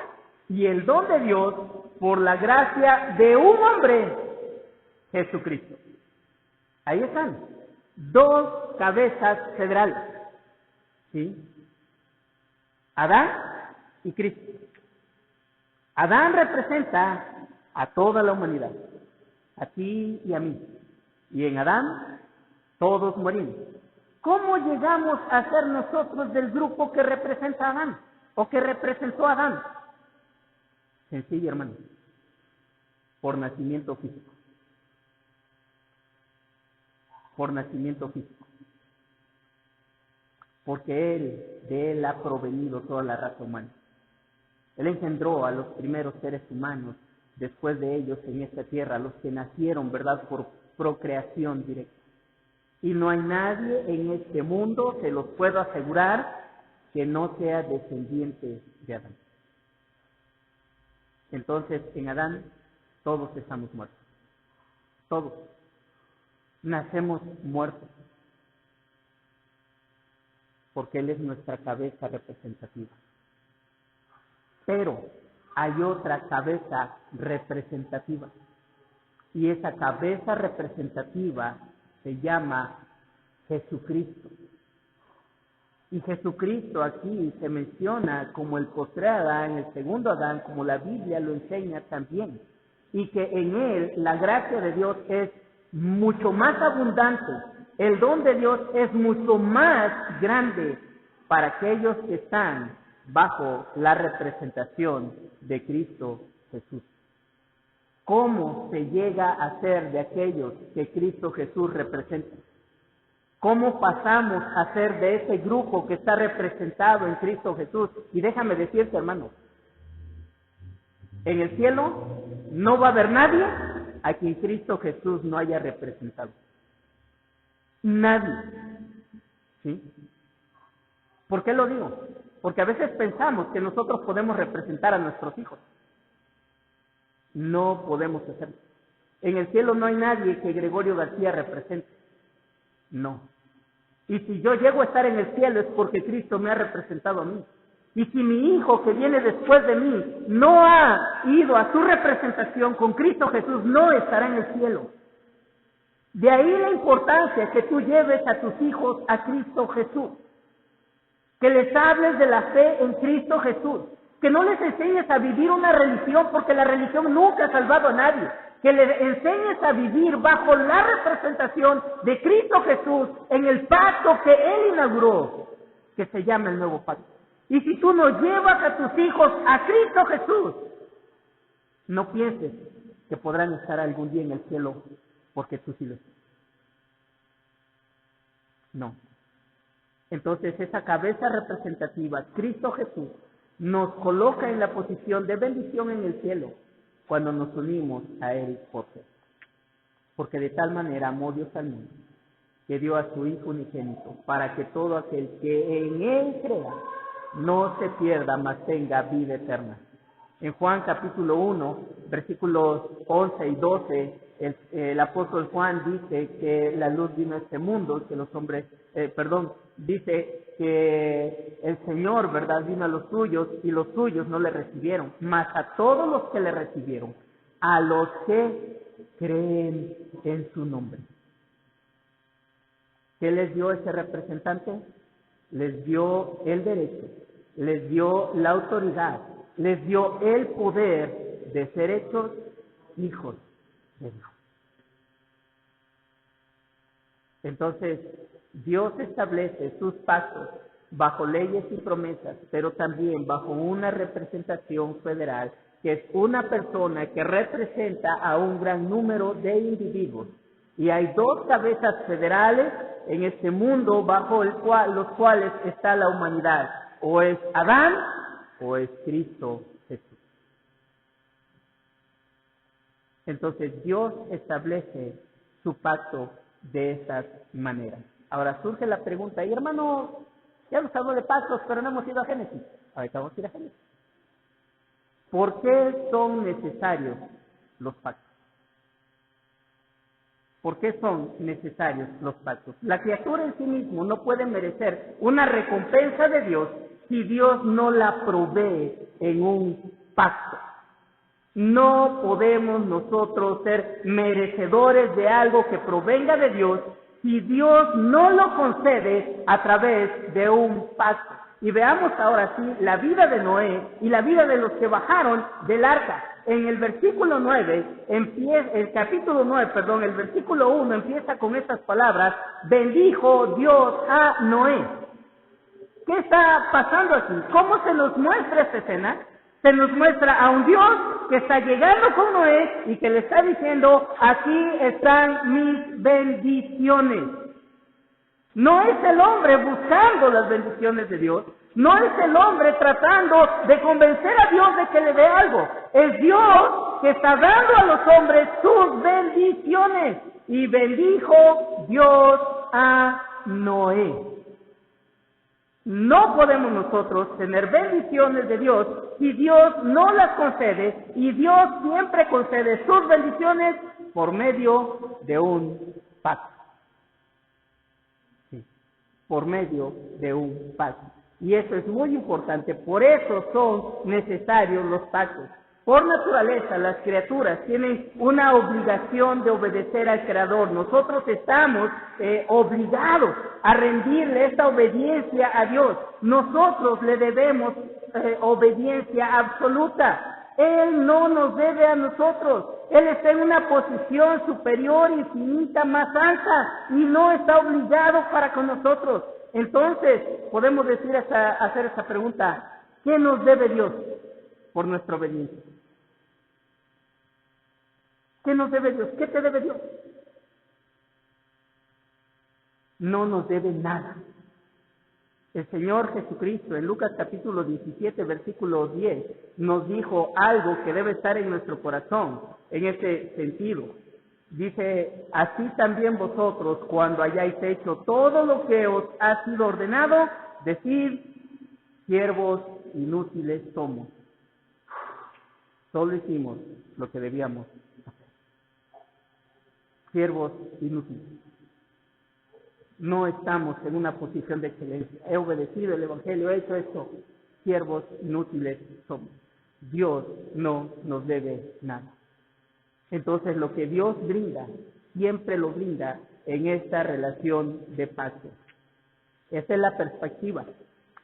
y el don de Dios por la gracia de un hombre, Jesucristo. Ahí están, dos cabezas cerebrales, ¿sí? Adán y Cristo. Adán representa a toda la humanidad, a ti y a mí. Y en Adán todos morimos. ¿Cómo llegamos a ser nosotros del grupo que representa a Adán o que representó a Adán? Sencillo, hermano, por nacimiento físico. Por nacimiento físico. Porque de él ha provenido toda la raza humana. Él engendró a los primeros seres humanos, después de ellos en esta tierra, los que nacieron, ¿verdad?, por procreación directa. Y no hay nadie en este mundo, se los puedo asegurar, que no sea descendiente de Adán. Entonces, en Adán, todos estamos muertos. Todos. Nacemos muertos. Porque Él es nuestra cabeza representativa. Pero hay otra cabeza representativa. Y esa cabeza representativa se llama Jesucristo. Y Jesucristo aquí se menciona como el postrer Adán, el segundo Adán, como la Biblia lo enseña también. Y que en Él la gracia de Dios es mucho más abundante. El don de Dios es mucho más grande para aquellos que están bajo la representación de Cristo Jesús. ¿Cómo se llega a ser de aquellos que Cristo Jesús representa? ¿Cómo pasamos a ser de ese grupo que está representado en Cristo Jesús? Y déjame decirte, hermano, en el cielo no va a haber nadie a quien Cristo Jesús no haya representado. Nadie. ¿Sí? ¿Por qué lo digo? Porque a veces pensamos que nosotros podemos representar a nuestros hijos. No podemos hacerlo. En el cielo no hay nadie que Gregorio García represente. No. Y si yo llego a estar en el cielo es porque Cristo me ha representado a mí. Y si mi hijo que viene después de mí no ha ido a su representación con Cristo Jesús, no estará en el cielo. De ahí la importancia que tú lleves a tus hijos a Cristo Jesús. Que les hables de la fe en Cristo Jesús. Que no les enseñes a vivir una religión, porque la religión nunca ha salvado a nadie. Que les enseñes a vivir bajo la representación de Cristo Jesús en el pacto que Él inauguró, que se llama el nuevo pacto. Y si tú no llevas a tus hijos a Cristo Jesús, no pienses que podrán estar algún día en el cielo porque tú sí lo estás. No. Entonces esa cabeza representativa, Cristo Jesús, nos coloca en la posición de bendición en el cielo cuando nos unimos a Él por fe. Porque de tal manera amó Dios al mundo, que dio a su Hijo unigénito, para que todo aquel que en Él crea no se pierda, mas tenga vida eterna. En Juan capítulo 1, versículos 11 y 12, el apóstol Juan dice que la luz vino a este mundo, que los hombres, dice que el Señor, ¿verdad?, vino a los suyos y los suyos no le recibieron, mas a todos los que le recibieron, a los que creen en su nombre. ¿Qué les dio ese representante? Les dio el derecho, les dio la autoridad, les dio el poder de ser hechos hijos de Dios. Entonces, Dios establece sus pactos bajo leyes y promesas, pero también bajo una representación federal, que es una persona que representa a un gran número de individuos. Y hay dos cabezas federales en este mundo bajo los cuales está la humanidad. O es Adán o es Cristo Jesús. Entonces Dios establece su pacto de estas maneras. Ahora surge la pregunta, y hermano, ya nos habló de pactos, pero no hemos ido a Génesis. Ahorita vamos a ir a Génesis. ¿Por qué son necesarios los pactos? ¿Por qué son necesarios los pactos? La criatura en sí mismo no puede merecer una recompensa de Dios si Dios no la provee en un pacto. No podemos nosotros ser merecedores de algo que provenga de Dios si Dios no lo concede a través de un pacto. Y veamos ahora sí la vida de Noé y la vida de los que bajaron del arca. En el versículo 9, el capítulo 9, el versículo 1 empieza con estas palabras: bendijo Dios a Noé. ¿Qué está pasando aquí? ¿Cómo se nos muestra esta escena? Se nos muestra a un Dios que está llegando con Noé y que le está diciendo: aquí están mis bendiciones. No es el hombre buscando las bendiciones de Dios, no es el hombre tratando de convencer a Dios de que le dé algo. Es Dios que está dando a los hombres sus bendiciones. Y bendijo Dios a Noé. No podemos nosotros tener bendiciones de Dios si Dios no las concede, y Dios siempre concede sus bendiciones por medio de un pacto. Sí, por medio de un pacto. Y eso es muy importante, por eso son necesarios los pactos. Por naturaleza, las criaturas tienen una obligación de obedecer al Creador. Nosotros estamos obligados a rendirle esta obediencia a Dios. Nosotros le debemos obediencia absoluta. Él no nos debe a nosotros. Él está en una posición superior, infinita, más alta, y no está obligado para con nosotros. Entonces, podemos hacer esta pregunta: ¿qué nos debe Dios por nuestra obediencia? ¿Qué nos debe Dios? ¿Qué te debe Dios? No nos debe nada. El Señor Jesucristo en Lucas capítulo 17, versículo 10, nos dijo algo que debe estar en nuestro corazón en este sentido. Dice: así también vosotros, cuando hayáis hecho todo lo que os ha sido ordenado, decid: siervos inútiles somos. Solo hicimos lo que debíamos hacer. Siervos inútiles. No estamos en una posición de excelencia. He obedecido el Evangelio, he hecho esto. Siervos inútiles somos. Dios no nos debe nada. Entonces, lo que Dios brinda, siempre lo brinda en esta relación de pacto. Esa es la perspectiva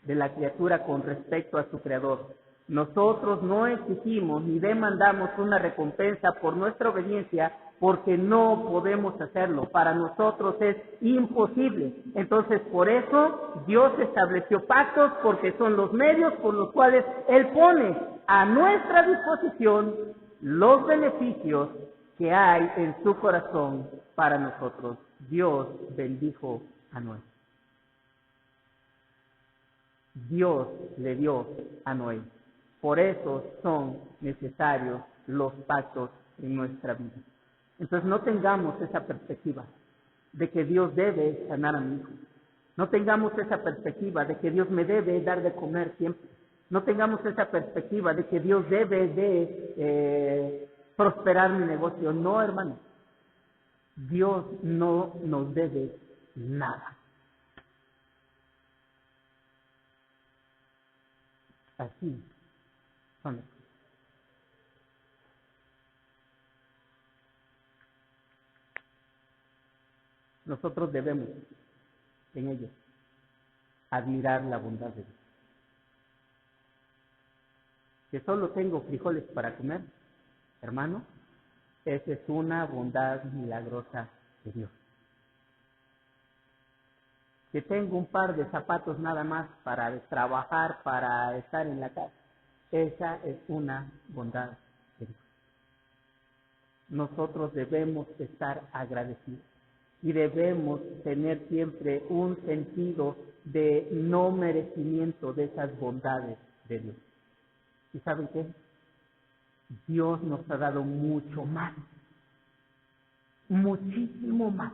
de la criatura con respecto a su Creador. Nosotros no exigimos ni demandamos una recompensa por nuestra obediencia, porque no podemos hacerlo. Para nosotros es imposible. Entonces, por eso Dios estableció pactos, porque son los medios por los cuales Él pone a nuestra disposición los beneficios que hay en su corazón para nosotros. Dios bendijo a Noé. Dios le dio a Noé. Por eso son necesarios los pactos en nuestra vida. Entonces no tengamos esa perspectiva de que Dios debe sanar a mi hijo. No tengamos esa perspectiva de que Dios me debe dar de comer siempre. No tengamos esa perspectiva de que Dios debe de prosperar mi negocio. No, hermano. Dios no nos debe nada. Así son las cosas. Nosotros debemos en ellos admirar la bondad de Dios. Que solo tengo frijoles para comer, hermano, esa es una bondad milagrosa de Dios. Que tengo un par de zapatos nada más para trabajar, para estar en la casa, esa es una bondad de Dios. nosotros debemos estar agradecidos y debemos tener siempre un sentido de no merecimiento de esas bondades de Dios. ¿Y saben qué? Dios nos ha dado mucho más, muchísimo más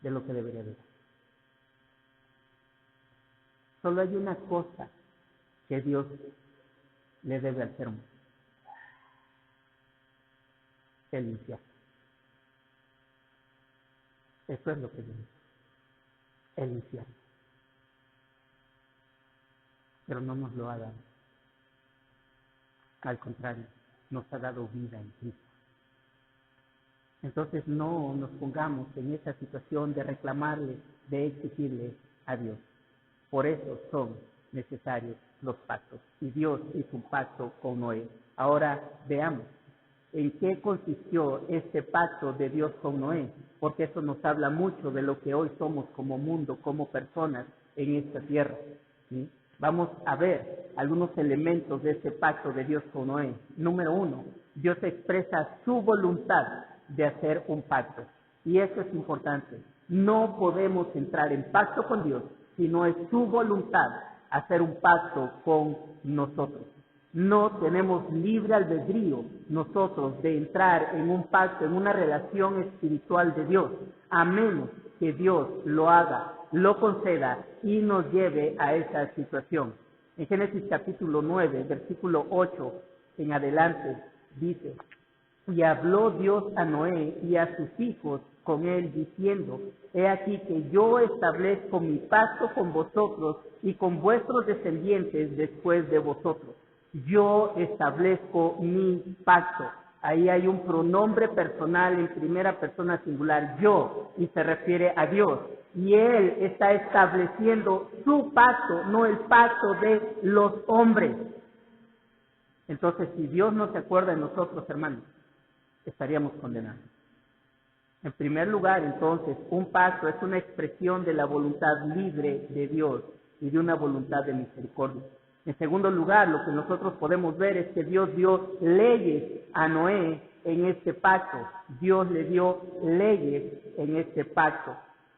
de lo que debería de dar. Solo hay una cosa que Dios le debe al ser humano: el infierno. Eso es lo que Dios dice, el infierno. Pero no nos lo ha dado. Al contrario, nos ha dado vida en Cristo. Entonces no nos pongamos en esa situación de reclamarle, de exigirle a Dios. Por eso son necesarios los pactos. Y Dios hizo un pacto con Noé. Ahora veamos en qué consistió este pacto de Dios con Noé, porque eso nos habla mucho de lo que hoy somos como mundo, como personas en esta tierra, ¿sí? Vamos a ver algunos elementos de este pacto de Dios con Noé. Número 1, Dios expresa su voluntad de hacer un pacto. Y eso es importante. No podemos entrar en pacto con Dios si no es su voluntad hacer un pacto con nosotros. No tenemos libre albedrío nosotros de entrar en un pacto, en una relación espiritual de Dios, a menos que Dios lo haga, lo conceda y nos lleve a esa situación. En Génesis capítulo 9, versículo 8 en adelante, dice: y habló Dios a Noé y a sus hijos con él, diciendo: he aquí que yo establezco mi pacto con vosotros y con vuestros descendientes después de vosotros. Yo establezco mi pacto. Ahí hay un pronombre personal en primera persona singular, yo, y se refiere a Dios. Y Él está estableciendo su pacto, no el pacto de los hombres. Entonces, si Dios no se acuerda de nosotros, hermanos, estaríamos condenados. En primer lugar, entonces, un pacto es una expresión de la voluntad libre de Dios y de una voluntad de misericordia. En segundo lugar, lo que nosotros podemos ver es que Dios dio leyes a Noé en este pacto. Dios le dio leyes en este pacto.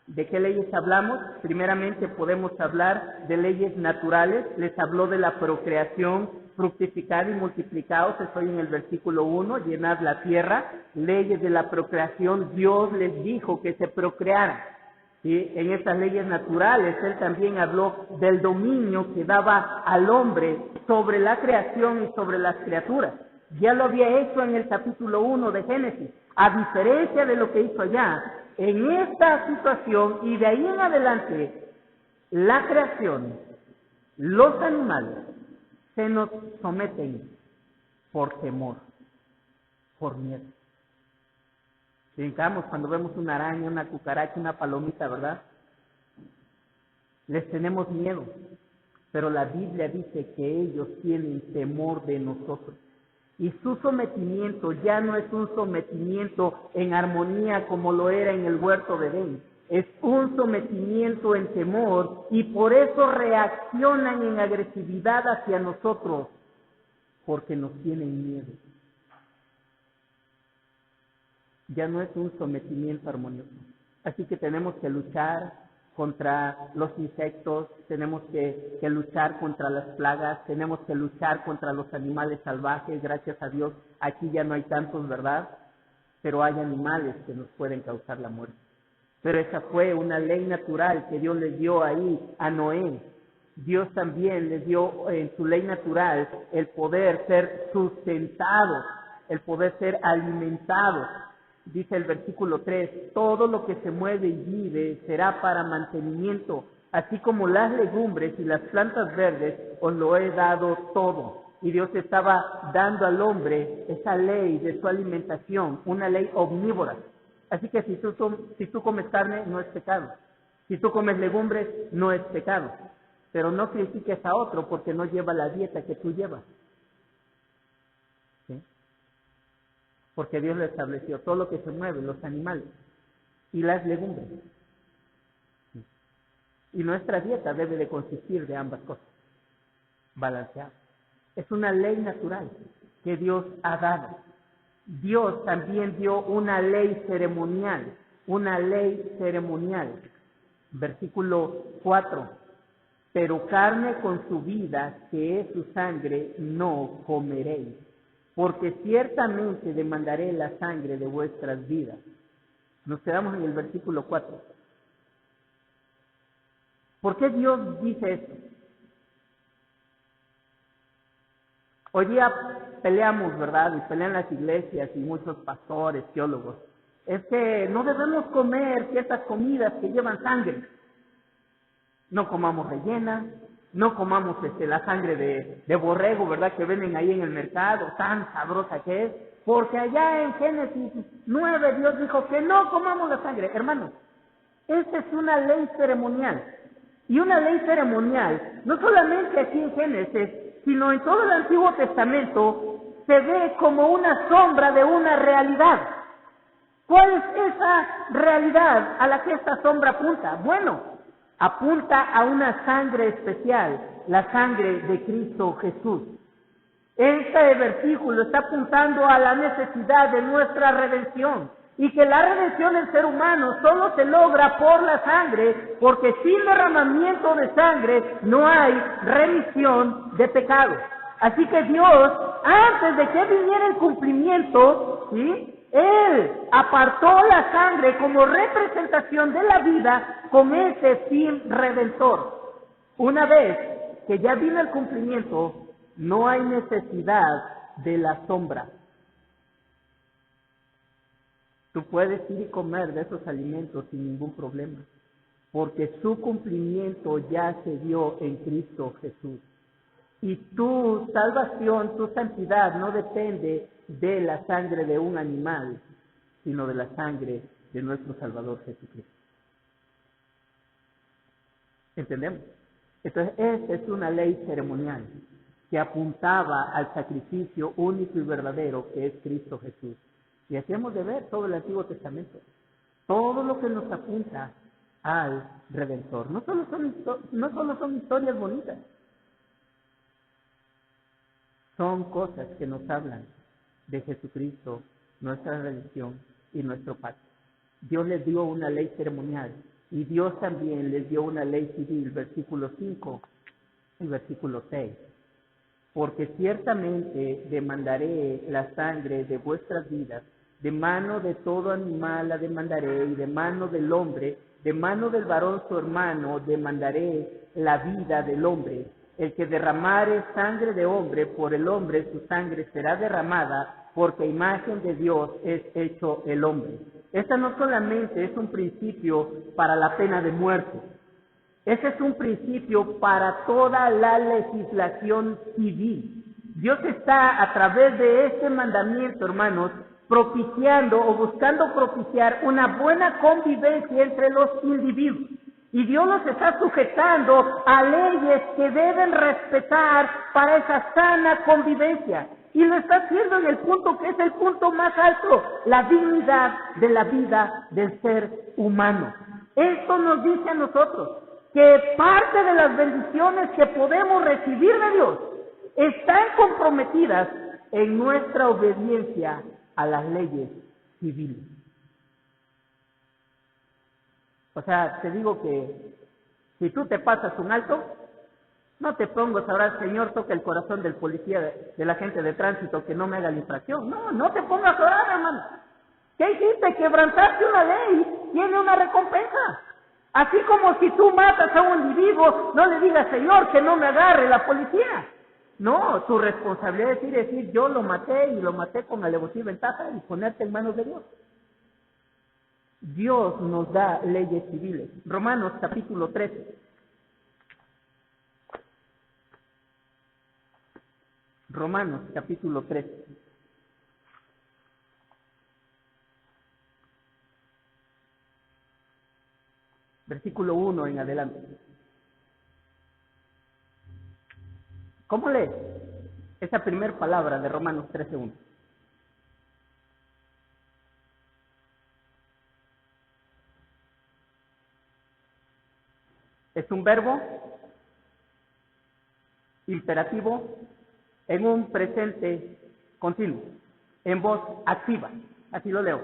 ¿De qué leyes hablamos? Primeramente podemos hablar de leyes naturales. Les habló de la procreación, fructificar y multiplicaos. Estoy en el versículo 1, llenad la tierra. Leyes de la procreación, Dios les dijo que se procrearan. ¿Sí? En estas leyes naturales, Él también habló del dominio que daba al hombre sobre la creación y sobre las criaturas. Ya lo había hecho en el capítulo 1 de Génesis. A diferencia de lo que hizo allá, en esta situación y de ahí en adelante, la creación, los animales, se nos someten por temor, por miedo. Brincamos cuando vemos una araña, una cucaracha, una palomita, ¿verdad? Les tenemos miedo, pero la Biblia dice que ellos tienen temor de nosotros. Y su sometimiento ya no es un sometimiento en armonía como lo era en el huerto de Edén. Es un sometimiento en temor y por eso reaccionan en agresividad hacia nosotros, porque nos tienen miedo. Ya no es un sometimiento armonioso. Así que tenemos que luchar contra los insectos, tenemos que luchar contra las plagas, tenemos que luchar contra los animales salvajes. Gracias a Dios, aquí ya no hay tantos, ¿verdad? Pero hay animales que nos pueden causar la muerte. Pero esa fue una ley natural que Dios les dio ahí a Noé. Dios también les dio en su ley natural el poder ser sustentados, el poder ser alimentados. Dice el versículo 3, todo lo que se mueve y vive será para mantenimiento, así como las legumbres y las plantas verdes, os lo he dado todo. Y Dios estaba dando al hombre esa ley de su alimentación, una ley omnívora. Así que si tú comes carne, no es pecado. Si tú comes legumbres, no es pecado. Pero no critiques a otro porque no lleva la dieta que tú llevas. ¿Sí? Porque Dios lo estableció, todo lo que se mueve, los animales y las legumbres. ¿Sí? Y nuestra dieta debe de consistir de ambas cosas, balanceada. Es una ley natural que Dios ha dado. Dios también dio una ley ceremonial, una ley ceremonial. Versículo 4. Pero carne con su vida, que es su sangre, no comeréis, porque ciertamente demandaré la sangre de vuestras vidas. Nos quedamos en el versículo 4. ¿Por qué Dios dice esto? Hoy día peleamos, ¿verdad? Y pelean las iglesias y muchos pastores, teólogos. Es que no debemos comer ciertas comidas que llevan sangre. No comamos rellena, no comamos la sangre de borrego, ¿verdad? Que venden ahí en el mercado, tan sabrosa que es. Porque allá en Génesis 9 Dios dijo que no comamos la sangre. Hermanos, esta es una ley ceremonial. Y una ley ceremonial, no solamente aquí en Génesis, sino en todo el Antiguo Testamento, se ve como una sombra de una realidad. ¿Cuál es esa realidad a la que esta sombra apunta? Bueno, apunta a una sangre especial, la sangre de Cristo Jesús. Este versículo está apuntando a la necesidad de nuestra redención y que la redención del ser humano solo se logra por la sangre, porque sin derramamiento de sangre no hay remisión de pecados. Así que Dios, antes de que viniera el cumplimiento, ¿sí?, Él apartó la sangre como representación de la vida con ese fin redentor. Una vez que ya vino el cumplimiento, no hay necesidad de la sombra. Tú puedes ir y comer de esos alimentos sin ningún problema, porque su cumplimiento ya se dio en Cristo Jesús. Y tu salvación, tu santidad no depende de la sangre de un animal, sino de la sangre de nuestro Salvador Jesucristo. ¿Entendemos? Entonces, esta es una ley ceremonial que apuntaba al sacrificio único y verdadero que es Cristo Jesús. Y así hemos de ver todo el Antiguo Testamento. Todo lo que nos apunta al Redentor. No solo son historias bonitas. Son cosas que nos hablan de Jesucristo, nuestra redención y nuestro pacto. Dios les dio una ley ceremonial y Dios también les dio una ley civil, versículo 5 y versículo 6. Porque ciertamente demandaré la sangre de vuestras vidas, de mano de todo animal la demandaré, y de mano del hombre, de mano del varón su hermano, demandaré la vida del hombre. El que derramare sangre de hombre, por el hombre su sangre será derramada, porque a imagen de Dios es hecho el hombre. Esta no solamente es un principio para la pena de muerte, ese es un principio para toda la legislación civil. Dios está a través de este mandamiento, hermanos, propiciando o buscando propiciar una buena convivencia entre los individuos. Y Dios los está sujetando a leyes que deben respetar para esa sana convivencia. Y lo está haciendo en el punto que es el punto más alto, la dignidad de la vida del ser humano. Esto nos dice a nosotros que parte de las bendiciones que podemos recibir de Dios están comprometidas en nuestra obediencia a las leyes civiles. O sea, te digo que si tú te pasas un alto, no te pongas a orar, Señor, toca el corazón del policía, de la gente de tránsito, que no me haga la infracción. No te pongas a orar, hermano. ¿Qué hiciste? Quebrantaste una ley, tiene una recompensa. Así como si tú matas a un individuo, no le digas, Señor, que no me agarre la policía. No, tu responsabilidad es decir, yo lo maté y lo maté con alevosía y ventaja y ponerte en manos de Dios. Dios nos da leyes civiles. Romanos capítulo 13. Romanos capítulo 13. Versículo 1 en adelante. ¿Cómo lees esa primera palabra de Romanos 13:1? Es un verbo imperativo en un presente continuo. en voz activa. Así lo leo,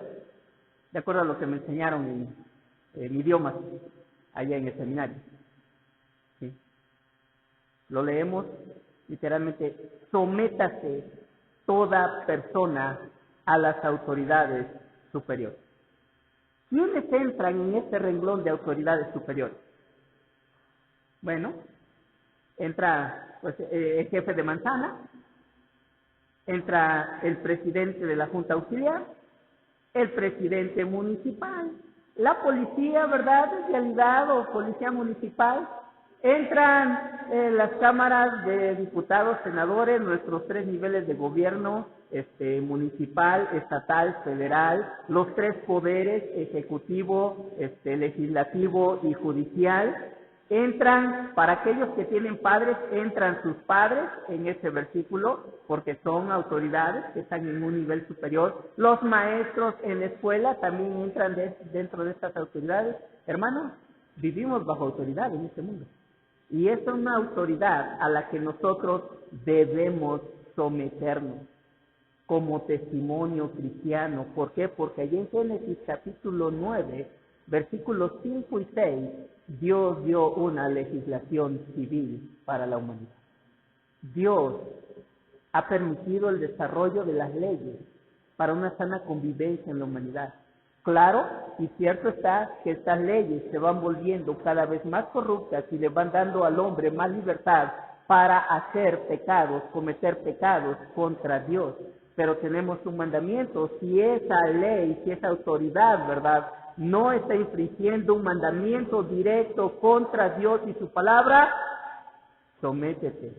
de acuerdo a lo que me enseñaron en idiomas allá en el seminario. ¿Sí? Lo leemos literalmente: sométase toda persona a las autoridades superiores. ¿Quiénes entran en este renglón de autoridades superiores? Bueno, entra pues, el jefe de manzana, entra el presidente de la Junta Auxiliar, el presidente municipal, la policía, ¿verdad?, en realidad, o policía municipal, entran las cámaras de diputados, senadores, nuestros 3 niveles de gobierno, municipal, estatal, federal, los 3 poderes, ejecutivo, legislativo y judicial. Entran, para aquellos que tienen padres, entran sus padres en ese versículo, porque son autoridades que están en un nivel superior. Los maestros en la escuela también entran dentro de estas autoridades. Hermanos, vivimos bajo autoridad en este mundo. Y es una autoridad a la que nosotros debemos someternos como testimonio cristiano. ¿Por qué? Porque allí en Génesis capítulo 9, versículos 5 y 6, Dios dio una legislación civil para la humanidad. Dios ha permitido el desarrollo de las leyes para una sana convivencia en la humanidad. Claro, y cierto está que estas leyes se van volviendo cada vez más corruptas y le van dando al hombre más libertad para hacer pecados, cometer pecados contra Dios. Pero tenemos un mandamiento: si esa ley, si esa autoridad, ¿verdad?, no está infringiendo un mandamiento directo contra Dios y su palabra, sométete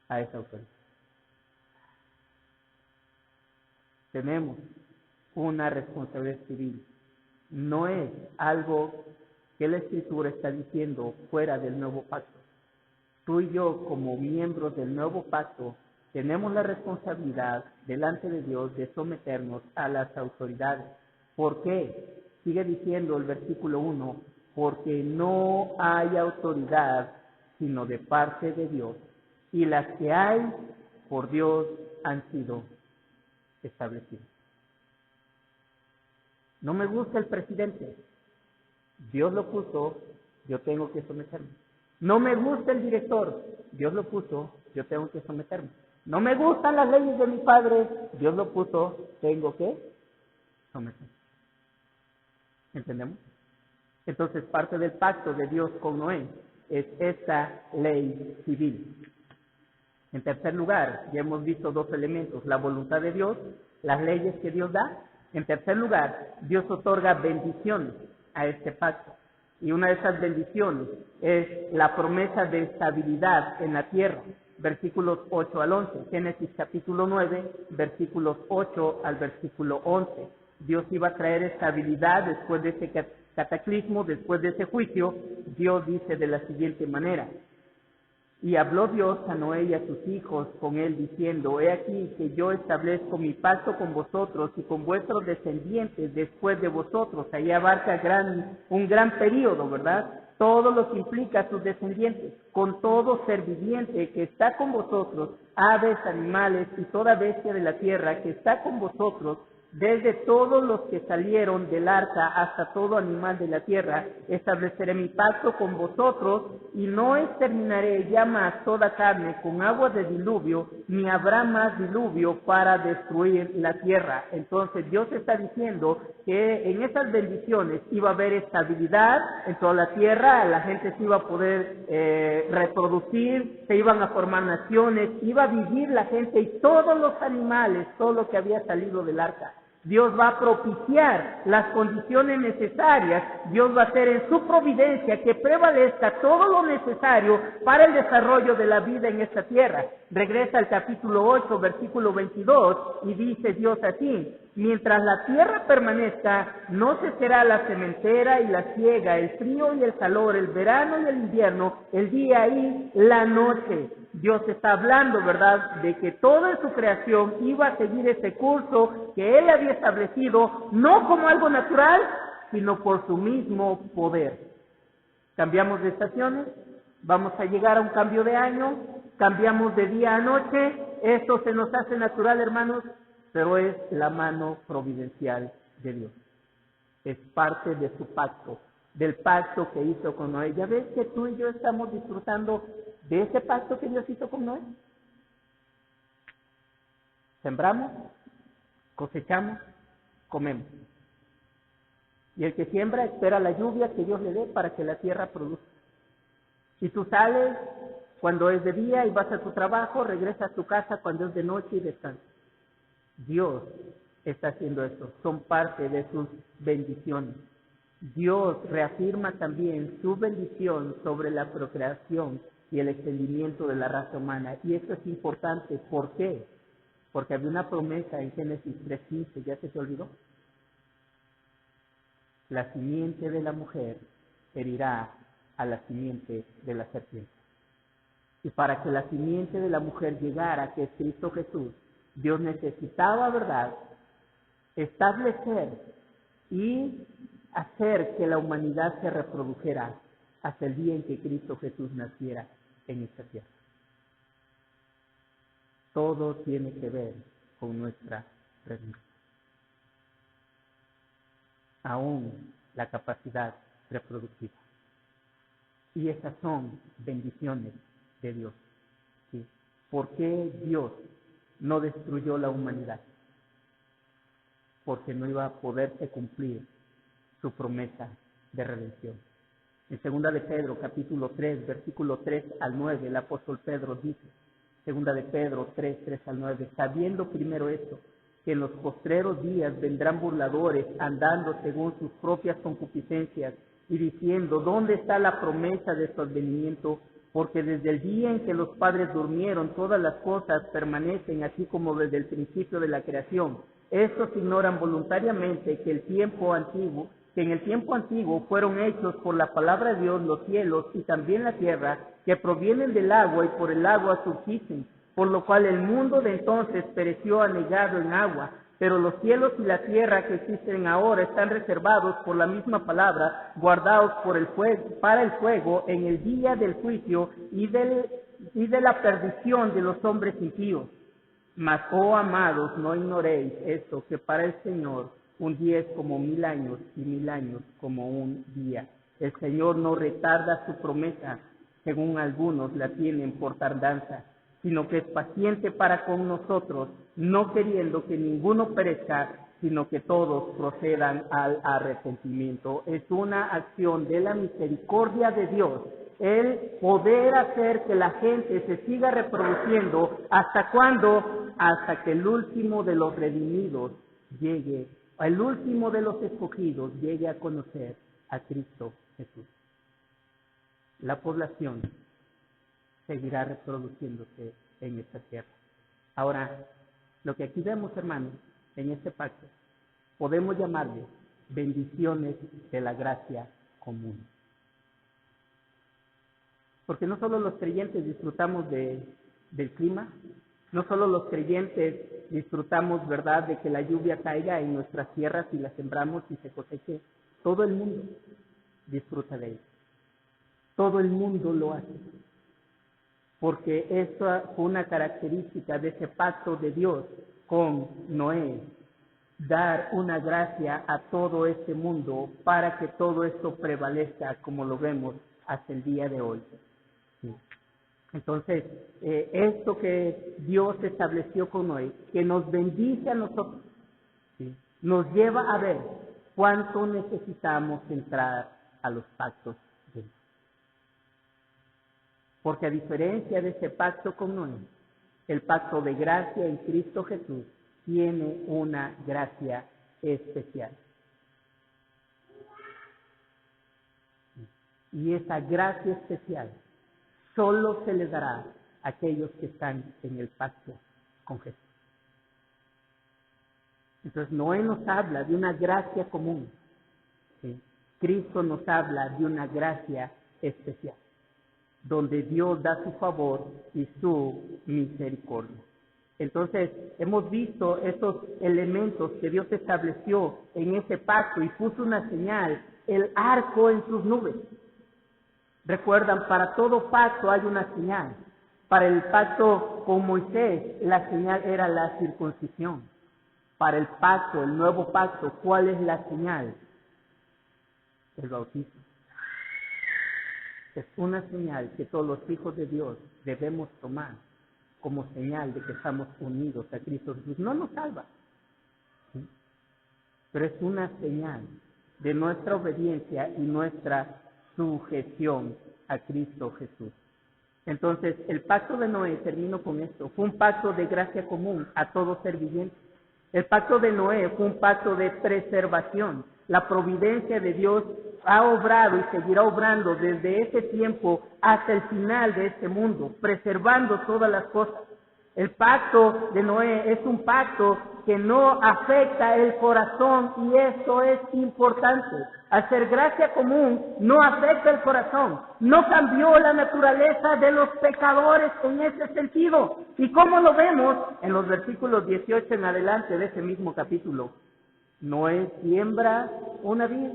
a esa autoridad. Tenemos una responsabilidad civil. No es algo que la Escritura está diciendo fuera del nuevo pacto. Tú y yo, como miembros del nuevo pacto, tenemos la responsabilidad delante de Dios de someternos a las autoridades. ¿Por qué? Sigue diciendo el versículo 1, porque no hay autoridad sino de parte de Dios, y las que hay por Dios han sido establecidas. No me gusta el presidente, Dios lo puso, yo tengo que someterme. No me gusta el director, Dios lo puso, yo tengo que someterme. No me gustan las leyes de mi padre, Dios lo puso, tengo que someterme. ¿Entendemos? Entonces, parte del pacto de Dios con Noé es esta ley civil. En tercer lugar, ya hemos visto 2 elementos: la voluntad de Dios, las leyes que Dios da. En tercer lugar, Dios otorga bendiciones a este pacto. Y una de esas bendiciones es la promesa de estabilidad en la tierra. Versículos 8 al 11. Génesis capítulo 9, versículos 8 al versículo 11. Dios iba a traer estabilidad después de ese cataclismo, después de ese juicio. Dios dice de la siguiente manera: y habló Dios a Noé y a sus hijos con él, diciendo: he aquí que yo establezco mi pacto con vosotros y con vuestros descendientes después de vosotros. Ahí abarca un gran periodo, ¿verdad? Todo lo que implica a sus descendientes, con todo ser viviente que está con vosotros, aves, animales y toda bestia de la tierra que está con vosotros, desde todos los que salieron del arca hasta todo animal de la tierra, estableceré mi pacto con vosotros y no exterminaré ya más toda carne con agua de diluvio, ni habrá más diluvio para destruir la tierra. Entonces Dios está diciendo que en esas bendiciones iba a haber estabilidad en toda la tierra, la gente se iba a poder reproducir, se iban a formar naciones, iba a vivir la gente y todos los animales, todo lo que había salido del arca. Dios va a propiciar las condiciones necesarias, Dios va a hacer en su providencia que prevalezca todo lo necesario para el desarrollo de la vida en esta tierra. Regresa al capítulo 8, versículo 22, y dice Dios así: mientras la tierra permanezca, no cesará la sementera y la siega, el frío y el calor, el verano y el invierno, el día y la noche. Dios está hablando, ¿verdad?, de que toda su creación iba a seguir ese curso que Él había establecido, no como algo natural, sino por su mismo poder. Cambiamos de estaciones, vamos a llegar a un cambio de año, cambiamos de día a noche, Esto se nos hace natural, hermanos, pero es la mano providencial de Dios. Es parte de su pacto, del pacto que hizo con Noé. ¿Ya ves que tú y yo estamos disfrutando de ese pacto que Dios hizo con Noé? Sembramos, cosechamos, comemos. Y el que siembra espera la lluvia que Dios le dé para que la tierra produzca. Y tú sales cuando es de día y vas a tu trabajo, regresas a tu casa cuando es de noche y descansas. Dios está haciendo esto, son parte de sus bendiciones. Dios reafirma también su bendición sobre la procreación y el extendimiento de la raza humana. Y esto es importante, ¿por qué? Porque había una promesa en Génesis 3:15, ¿ya se te olvidó? La simiente de la mujer herirá a la simiente de la serpiente. Y para que la simiente de la mujer llegara, que es Cristo Jesús, Dios necesitaba, ¿verdad?, establecer y hacer que la humanidad se reprodujera hasta el día en que Cristo Jesús naciera en esta tierra. Todo tiene que ver con nuestra redención. Aún la capacidad reproductiva. Y esas son bendiciones de Dios. ¿Sí? ¿Por qué Dios no destruyó la humanidad? Porque no iba a poderse cumplir su promesa de redención. En 2 de Pedro, capítulo 3, versículo 3 al 9, el apóstol Pedro dice, 2 de Pedro 3, 3 al 9, sabiendo primero esto, que en los postreros días vendrán burladores andando según sus propias concupiscencias y diciendo, ¿dónde está la promesa de su advenimiento? Porque desde el día en que los padres durmieron, todas las cosas permanecen así como desde el principio de la creación. Estos ignoran voluntariamente que en el tiempo antiguo fueron hechos por la palabra de Dios los cielos y también la tierra, que provienen del agua y por el agua subsisten, por lo cual el mundo de entonces pereció anegado en agua, pero los cielos y la tierra que existen ahora están reservados por la misma palabra, guardados para el fuego en el día del juicio y de la perdición de los hombres impíos. Mas, oh amados, no ignoréis esto, que para el Señor un día es como 1000 años y 1000 años como un día. El Señor no retarda su promesa, según algunos la tienen por tardanza, sino que es paciente para con nosotros, no queriendo que ninguno perezca, sino que todos procedan al arrepentimiento. Es una acción de la misericordia de Dios, el poder hacer que la gente se siga reproduciendo. ¿Hasta cuándo? Hasta que el último de los redimidos llegue, el último de los escogidos llegue a conocer a Cristo Jesús. La población seguirá reproduciéndose en esta tierra. Ahora, lo que aquí vemos, hermanos, en este pacto, podemos llamarle bendiciones de la gracia común. Porque no solo los creyentes disfrutamos del clima, no solo los creyentes disfrutamos, ¿verdad?, de que la lluvia caiga en nuestras tierras y la sembramos y se coseche. Todo el mundo disfruta de ello. Todo el mundo lo hace. Porque esa fue una característica de ese pacto de Dios con Noé, dar una gracia a todo este mundo para que todo esto prevalezca como lo vemos hasta el día de hoy. Sí. Entonces, esto que Dios estableció con Noé, que nos bendice a nosotros, ¿sí?, nos lleva a ver cuánto necesitamos entrar a los pactos de Dios. Porque a diferencia de ese pacto con Noé, el pacto de gracia en Cristo Jesús tiene una gracia especial. Y esa gracia especial solo se le dará a aquellos que están en el pacto con Jesús. Entonces Noé nos habla de una gracia común, ¿sí? Cristo nos habla de una gracia especial, donde Dios da su favor y su misericordia. Entonces, hemos visto esos elementos que Dios estableció en ese pacto y puso una señal, el arco en sus nubes. Recuerdan, para todo pacto hay una señal. Para el pacto con Moisés, la señal era la circuncisión. Para el pacto, el nuevo pacto, ¿cuál es la señal? El bautismo. Es una señal que todos los hijos de Dios debemos tomar como señal de que estamos unidos a Cristo Jesús. No nos salva, ¿sí? Pero es una señal de nuestra obediencia y nuestra sujeción a Cristo Jesús. Entonces, el pacto de Noé, termino con esto, fue un pacto de gracia común a todo ser viviente. El pacto de Noé fue un pacto de preservación. La providencia de Dios ha obrado y seguirá obrando desde ese tiempo hasta el final de este mundo, preservando todas las cosas. El pacto de Noé es un pacto que no afecta el corazón y eso es importante. Hacer gracia común no afecta el corazón, no cambió la naturaleza de los pecadores en ese sentido. ¿Y cómo lo vemos? En los versículos 18 en adelante de ese mismo capítulo. Noé siembra una vid,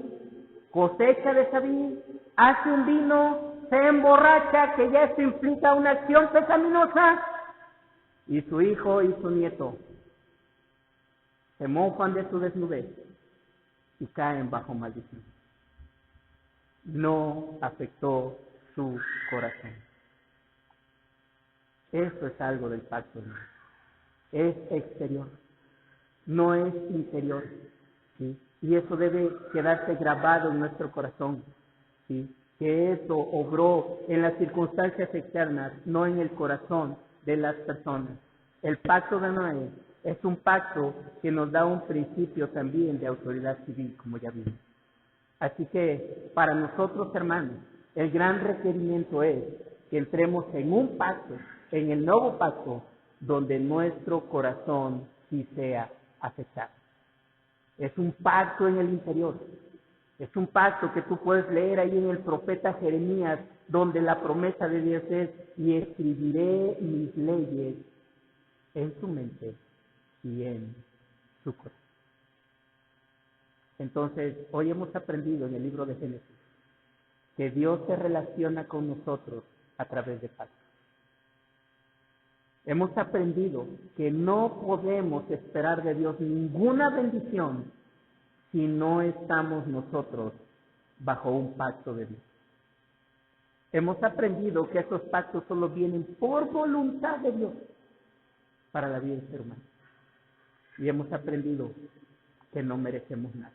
cosecha de esa vid, hace un vino, se emborracha, que ya esto implica una acción pecaminosa, y su hijo y su nieto se mofan de su desnudez y caen bajo maldición. No afectó su corazón. Eso es algo del pacto de Dios. Es exterior, no es interior, ¿sí? Y eso debe quedarse grabado en nuestro corazón, ¿sí? Que eso obró en las circunstancias externas, no en el corazón de las personas. El pacto de Noé es un pacto que nos da un principio también de autoridad civil, como ya vimos. Así que para nosotros, hermanos, el gran requerimiento es que entremos en un pacto, en el nuevo pacto, donde nuestro corazón sí sea afectado. Es un pacto en el interior. Es un pacto que tú puedes leer ahí en el profeta Jeremías, donde la promesa de Dios es: y escribiré mis leyes en su mente y en su corazón. Entonces, hoy hemos aprendido en el libro de Génesis que Dios se relaciona con nosotros a través de pactos. Hemos aprendido que no podemos esperar de Dios ninguna bendición si no estamos nosotros bajo un pacto de Dios. Hemos aprendido que esos pactos solo vienen por voluntad de Dios para la vida del ser humano. Y hemos aprendido que no merecemos nada.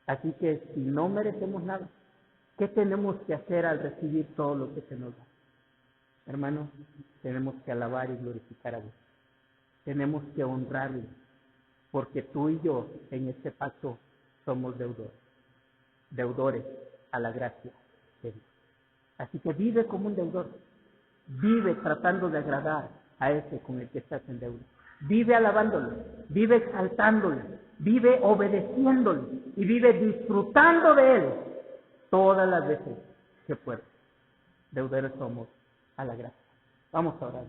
Así que si no merecemos nada, ¿qué tenemos que hacer al recibir todo lo que se nos da? Hermanos, tenemos que alabar y glorificar a Dios. Tenemos que honrarle, porque tú y yo en este pacto somos deudores a la gracia de Dios. Así que vive como un deudor. Vive tratando de agradar a ese con el que estás en deuda. Vive alabándole, vive exaltándole, vive obedeciéndole y vive disfrutando de él todas las veces que puedas. Deudores somos a la gracia. Vamos a orar.